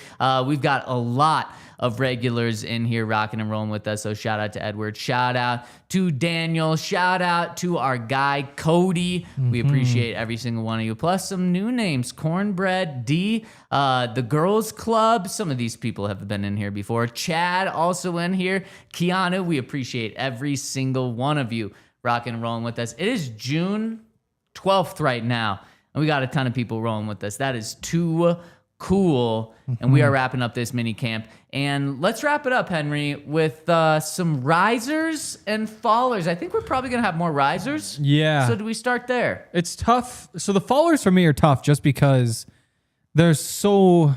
We've got a lot of regulars in here rocking and rolling with us. So shout out to Edward, shout out to Daniel, shout out to our guy Cody. We appreciate every single one of you. Plus some new names, Cornbread D, the Girls Club. Some of these people have been in here before. Chad also in here. Keanu, we appreciate every single one of you rocking and rolling with us. It is June 12th right now, and we got a ton of people rolling with us. That is too cool. And we are wrapping up this mini camp. And let's wrap it up, Henry, with some risers and fallers. I think we're probably going to have more risers. Yeah. So do we start there? It's tough. So the fallers for me are tough just because there's so...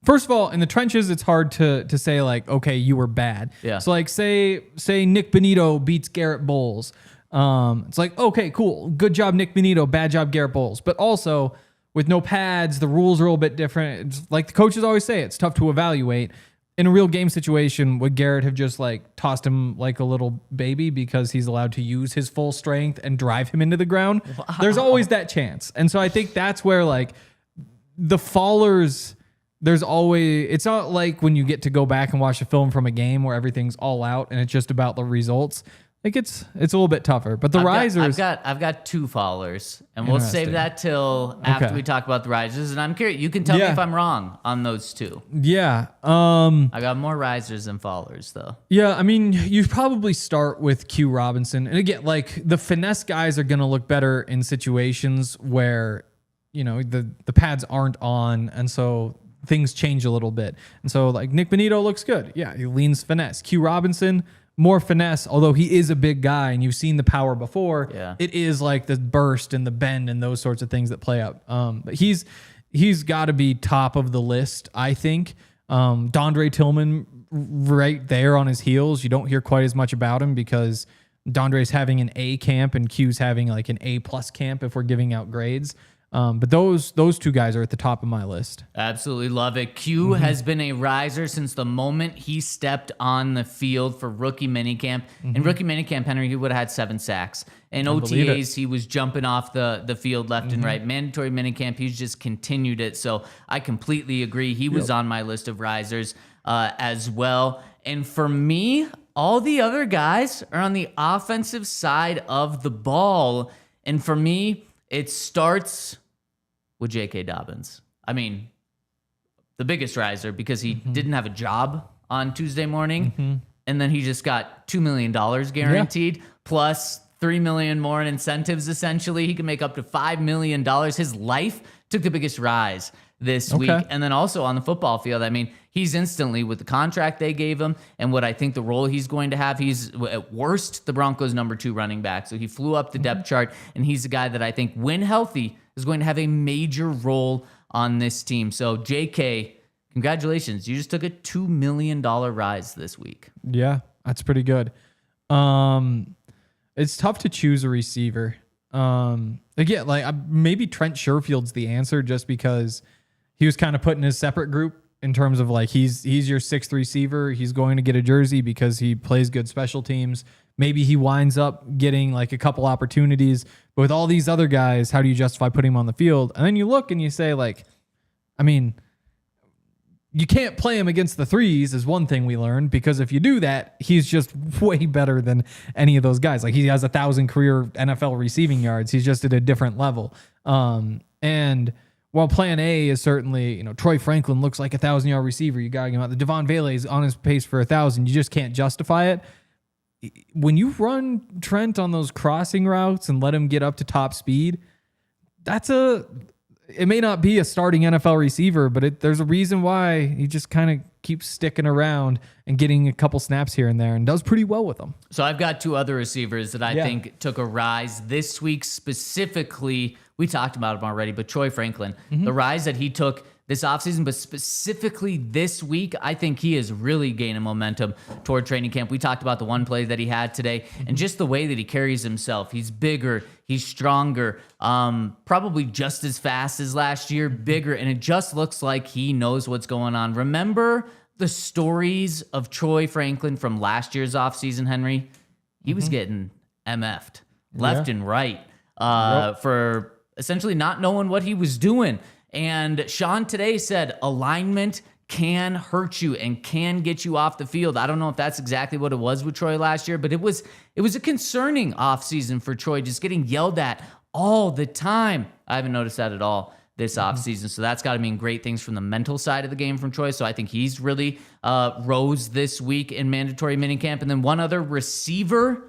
First of all, in the trenches, it's hard to say, like, okay, you were bad. Yeah. So, like, say Nick Benito beats Garrett Bowles. It's like, okay, cool. Good job, Nick Benito. Bad job, Garrett Bowles. But also, with no pads, the rules are a little bit different. It's like the coaches always say, it's tough to evaluate. In a real game situation, would Garrett have just, like, tossed him like a little baby because he's allowed to use his full strength and drive him into the ground? Wow. There's always that chance. And so I think that's where, like, the fallers... There's always, it's not like when you get to go back and watch a film from a game where everything's all out and it's just about the results. Like it's a little bit tougher. But the risers, I've got two fallers, and we'll save that till after we talk about the risers. And I'm curious, you can tell me if I'm wrong on those two. Yeah. I got more risers than fallers though. Yeah, I mean, you probably start with Q Robinson, and again, like the finesse guys are going to look better in situations where you know the pads aren't on, and so things change a little bit. And so like Nick Benito looks good. Yeah, he leans finesse. Q Robinson, more finesse, although he is a big guy and you've seen the power before. Yeah. It is like the burst and the bend and those sorts of things that play out. But he's got to be top of the list, I think. Dondre Tillman right there on his heels. You don't hear quite as much about him because Dondre's having an A camp and Q's having like an A+ camp if we're giving out grades. But those two guys are at the top of my list. Absolutely love it. Q has been a riser since the moment he stepped on the field for rookie minicamp. In rookie minicamp, Henry, he would have had 7 sacks. In OTAs, he was jumping off the field left and right. Mandatory minicamp, he's just continued it. So I completely agree. He was on my list of risers as well. And for me, all the other guys are on the offensive side of the ball. And for me, it starts with J.K. Dobbins. I mean, the biggest riser because he didn't have a job on Tuesday morning, and then he just got $2 million guaranteed, plus $3 million more in incentives, essentially. He can make up to $5 million. His life took the biggest rise this week. And then also on the football field, I mean, he's instantly, with the contract they gave him and what I think the role he's going to have, he's at worst the Broncos' number 2 running back. So he flew up the depth chart, and he's a guy that I think, when healthy, is going to have a major role on this team. So JK, congratulations. You just took a $2 million rise this week. Yeah, that's pretty good. It's tough to choose a receiver. Again, like maybe Trent Sherfield's the answer just because he was kind of put in his separate group in terms of like he's your sixth receiver. He's going to get a jersey because he plays good special teams. Maybe he winds up getting like a couple opportunities. But with all these other guys, how do you justify putting him on the field? And then you look and you say, like, I mean, you can't play him against the threes is one thing we learned, because if you do that, he's just way better than any of those guys. Like, he has 1,000 career NFL receiving yards. He's just at a different level. And while plan A is certainly, Troy Franklin looks like 1,000-yard receiver. You got to get him out. The Devon Vele is on his pace for 1,000. You just can't justify it. When you run Trent on those crossing routes and let him get up to top speed, it may not be a starting NFL receiver, but there's a reason why he just kind of keeps sticking around and getting a couple snaps here and there and does pretty well with them. So I've got two other receivers that I think took a rise this week specifically. We talked about him already, but Troy Franklin, the rise that he took this offseason, but specifically this week, I think he is really gaining momentum toward training camp. We talked about the one play that he had today and just the way that he carries himself. He's bigger, he's stronger, probably just as fast as last year, bigger, and it just looks like he knows what's going on. Remember the stories of Troy Franklin from last year's offseason, Henry? He was getting MF'd left and right for essentially not knowing what he was doing. And Sean today said alignment can hurt you and can get you off the field. I don't know if that's exactly what it was with Troy last year, but it was a concerning offseason for Troy, just getting yelled at all the time. I haven't noticed that at all this offseason. So that's got to mean great things from the mental side of the game from Troy. So I think he's really rose this week in mandatory minicamp. And then one other receiver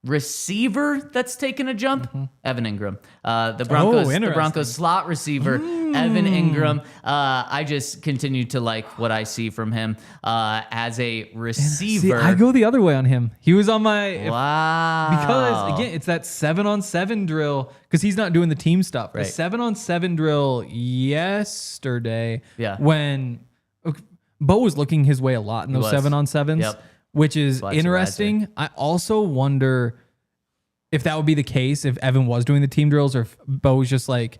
that's taken a jump, Evan Engram. The Broncos slot receiver, Evan Engram. I just continue to like what I see from him as a receiver. See, I go the other way on him. He was on my... Wow. Because, again, it's that 7-on-7 drill, because he's not doing the team stuff. Right. The 7-on-7 drill yesterday, when Bo was looking his way a lot in those 7-on-7s. Yep. Which is interesting. I also wonder if that would be the case if Evan was doing the team drills, or if Bo was just like,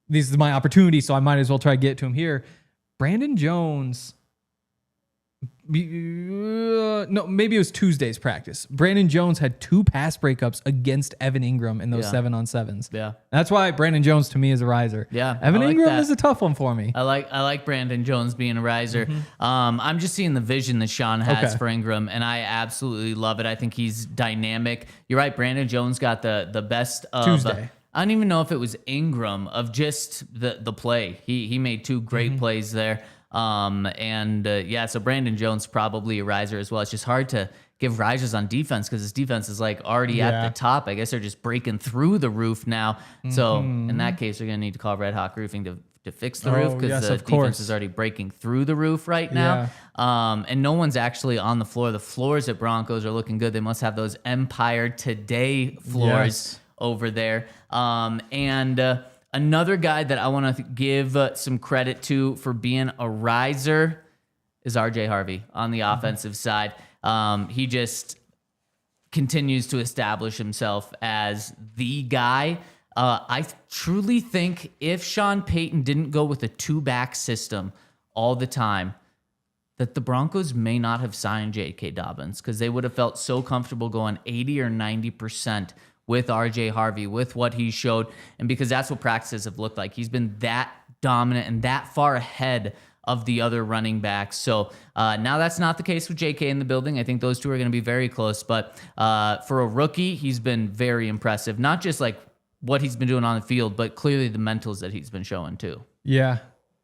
this is my opportunity, so I might as well try to get to him here. Brandon Jones, no, maybe it was Tuesday's practice. Brandon Jones had 2 pass breakups against Evan Engram in those 7-on-7s. Yeah. That's why Brandon Jones to me is a riser. Yeah. Evan I like Engram that. is a tough one for me. I like Brandon Jones being a riser. I'm just seeing the vision that Sean has for Engram, and I absolutely love it. I think he's dynamic. You're right. Brandon Jones got the best of Tuesday. I don't even know if it was Engram of just the play. He made 2 great plays there. So Brandon Jones probably a riser as well. It's just hard to give risers on defense because his defense is like already at the top. I guess they're just breaking through the roof now. So in that case, they're going to need to call Red Hawk Roofing to fix the roof because the defense is already breaking through the roof right now. And no one's actually on the floor. The floors at Broncos are looking good. They must have those Empire Today floors over there. Another guy that I want to give some credit to for being a riser is RJ Harvey on the offensive side. He just continues to establish himself as the guy. I truly think if Sean Payton didn't go with a 2-back system all the time, that the Broncos may not have signed J.K. Dobbins because they would have felt so comfortable going 80 or 90% with RJ Harvey, with what he showed, and because that's what practices have looked like. He's been that dominant and that far ahead of the other running backs. So now that's not the case with JK in the building. I think those two are going to be very close. But for a rookie, he's been very impressive. Not just like what he's been doing on the field, but clearly the mentals that he's been showing too. Yeah.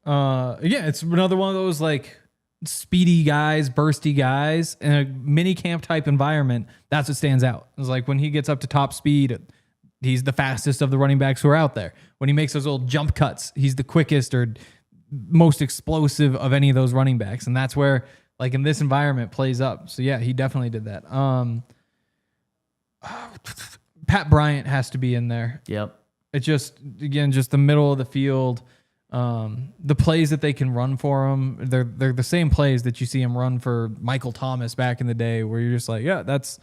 It's another one of those like speedy guys, bursty guys in a mini camp type environment. That's what stands out. It's like when he gets up to top speed, he's the fastest of the running backs who are out there. When he makes those little jump cuts, he's the quickest or most explosive of any of those running backs. And that's where, like in this environment, plays up. So yeah, he definitely did that. Pat Bryant has to be in there. Yep. It's just the middle of the field. The plays that they can run for him, they're the same plays that you see him run for Michael Thomas back in the day, where you're just like, yeah, that's,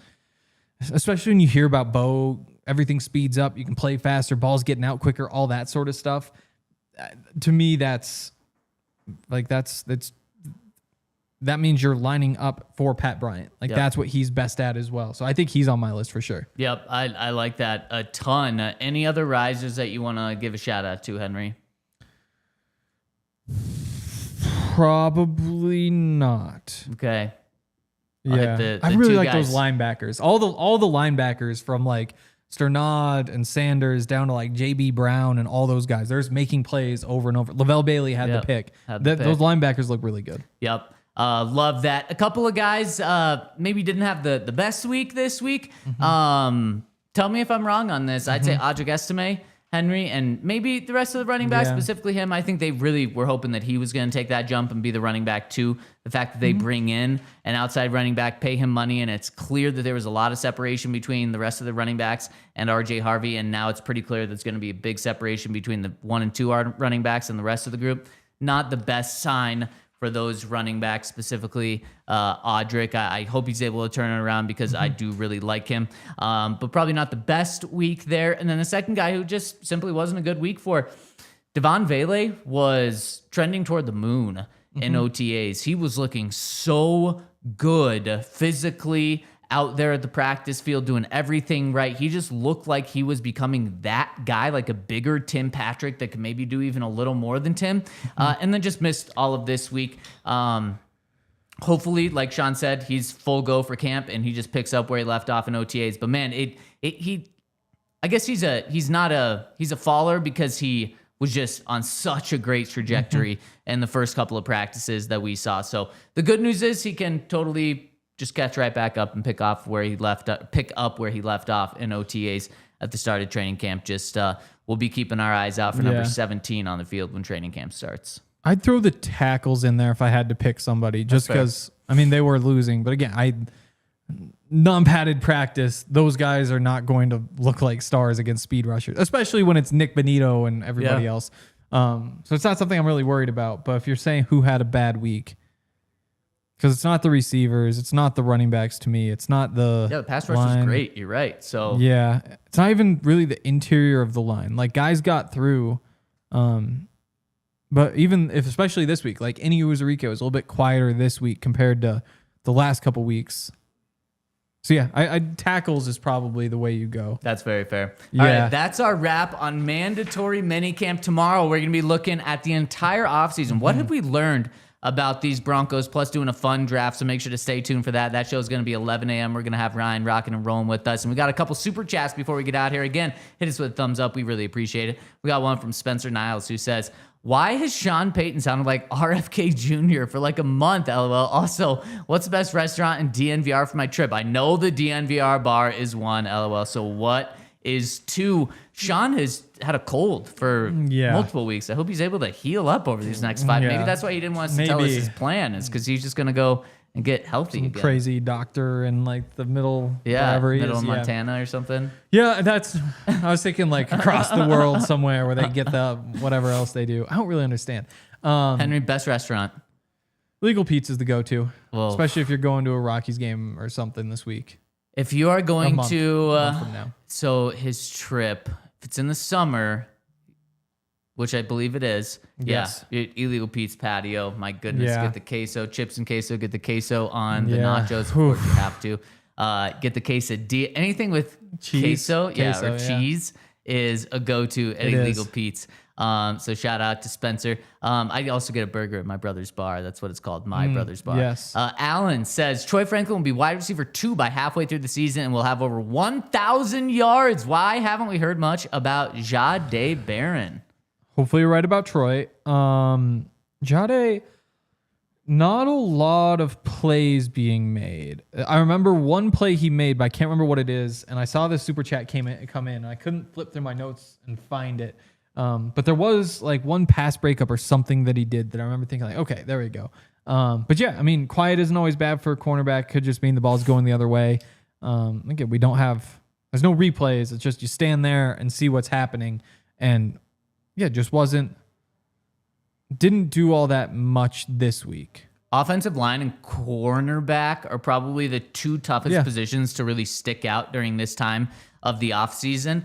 especially when you hear about Bo, everything speeds up, you can play faster, ball's getting out quicker, all that sort of stuff. To me, that's that means you're lining up for Pat Bryant. Like that's what he's best at as well. So I think he's on my list for sure. Yep, I like that a ton. Any other risers that you want to give a shout out to, Henry? Probably not. Okay. Yeah, I really like those linebackers. All the linebackers from like Sternad and Sanders down to like JB Brown and all those guys. They're just making plays over and over. Lavelle Bailey had the pick. Those linebackers look really good. Yep. Love that. A couple of guys maybe didn't have the best week this week. Tell me if I'm wrong on this. I'd say Audric Estime, Henry, and maybe the rest of the running backs, specifically him. I think they really were hoping that he was going to take that jump and be the running back too. The fact that they bring in an outside running back, pay him money, and it's clear that there was a lot of separation between the rest of the running backs and RJ Harvey, and now it's pretty clear there's going to be a big separation between the 1 and 2 running backs and the rest of the group. Not the best sign for those running backs, specifically Audric. I hope he's able to turn it around because I do really like him. But probably not the best week there. And then the second guy who just simply wasn't a good week for, Devon Vele was trending toward the moon in OTAs. He was looking so good physically out there at the practice field doing everything right. He just looked like he was becoming that guy, like a bigger Tim Patrick that could maybe do even a little more than Tim. And then just missed all of this week. Hopefully, like Sean said, he's full go for camp and he just picks up where he left off in OTAs. But man, I guess he's a faller because he was just on such a great trajectory in the first couple of practices that we saw. So the good news is he can totally just catch right back up and pick up where he left off in OTAs at the start of training camp. Just we'll be keeping our eyes out for number 17 on the field when training camp starts. I'd throw the tackles in there if I had to pick somebody, just because I mean they were losing. But again, non-padded practice, those guys are not going to look like stars against speed rushers, especially when it's Nick Benito and everybody else. So it's not something I'm really worried about. But if you're saying who had a bad week, because it's not the receivers, it's not the running backs to me, it's not the pass rush was great. You're right. So it's not even really the interior of the line. Like guys got through, but even if, especially this week, like Eni Uzurike was a little bit quieter this week compared to the last couple weeks. So I tackles is probably the way you go. That's very fair. All right, that's our wrap on mandatory minicamp. Tomorrow we're going to be looking at the entire offseason. What have we learned about these Broncos, plus doing a fun draft, so make sure to stay tuned for that. That show is going to be 11 a.m. We're going to have Ryan rocking and rolling with us. And we got a couple super chats before we get out here. Again, hit us with a thumbs up. We really appreciate it. We got one from Spencer Niles who says, why has Sean Payton sounded like RFK Jr. for like a month, LOL? Also, what's the best restaurant in DNVR for my trip? I know the DNVR Bar is 1, LOL. So what is 2? Sean has had a cold for multiple weeks. I hope he's able to heal up over these next 5. Maybe that's why he didn't want us to tell us his plan, is because he's just going to go and get healthy again. Crazy doctor in like the middle, middle of Montana or something. Yeah, I was thinking like across the world somewhere where they get the whatever else they do. I don't really understand. Henry, best restaurant? Legal Pete's is the go-to, especially if you're going to a Rockies game or something this week. If you are going to, a month from now. So his trip, if it's in the summer, which I believe it is, Illegal Pete's patio. My goodness, get the queso, chips and queso. Get the queso on the nachos. Of course, you have to. Get the quesadilla. Anything with cheese, queso, cheese is a go-to at Illegal Pete's. So shout out to Spencer. I also get a burger at My Brother's Bar. That's what it's called, My Brother's Bar. Yes. Alan says, Troy Franklin will be wide receiver 2 by halfway through the season and will have over 1,000 yards. Why haven't we heard much about Jahdae Barron? Hopefully you're right about Troy. Jahdae, not a lot of plays being made. I remember one play he made, but I can't remember what it is. And I saw this super chat come in, and I couldn't flip through my notes and find it. But there was like one pass breakup or something that he did that I remember thinking like, okay, there we go. But yeah, I mean, quiet isn't always bad for a cornerback. Could just mean the ball's going the other way. Again, there's no replays. It's just you stand there and see what's happening. And just didn't do all that much this week. Offensive line and cornerback are probably the 2 toughest positions to really stick out during this time of the offseason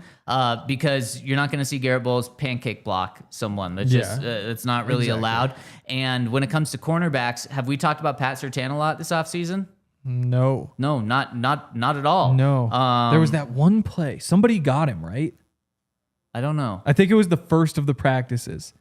because you're not going to see Garrett Bowles pancake block someone. That's just it's not really allowed. And when it comes to cornerbacks, have we talked about Pat Surtain a lot this offseason? No, not at all. No, there was that one play. Somebody got him, right? I don't know. I think it was the first of the practices.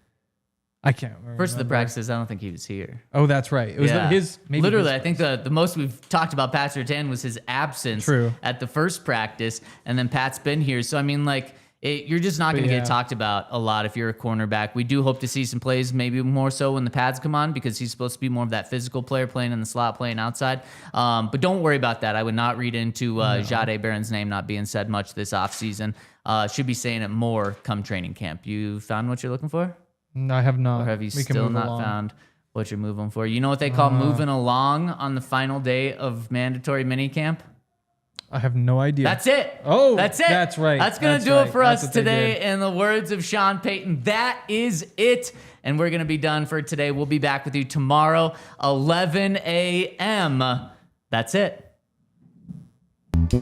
I can't remember. First of the practices, I don't think he was here. Oh, that's right. It was his. Maybe literally, his I think the most we've talked about Pat Surtain was his absence at the first practice, and then Pat's been here. So I mean, like, you're just not going to get talked about a lot if you're a cornerback. We do hope to see some plays, maybe more so when the pads come on, because he's supposed to be more of that physical player, playing in the slot, playing outside. But don't worry about that. I would not read into Jahdae Barron's name not being said much this offseason. Should be saying it more come training camp. You found what you're looking for? No, I have not. Or have you still not found what you're moving for? You know what they call moving along on the final day of mandatory minicamp? I have no idea. That's it. Oh, that's it. That's right. That's going to do it for us today. In the words of Sean Payton, that is it. And we're going to be done for today. We'll be back with you tomorrow, 11 a.m. That's it. We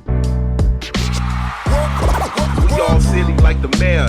all silly like the mayor.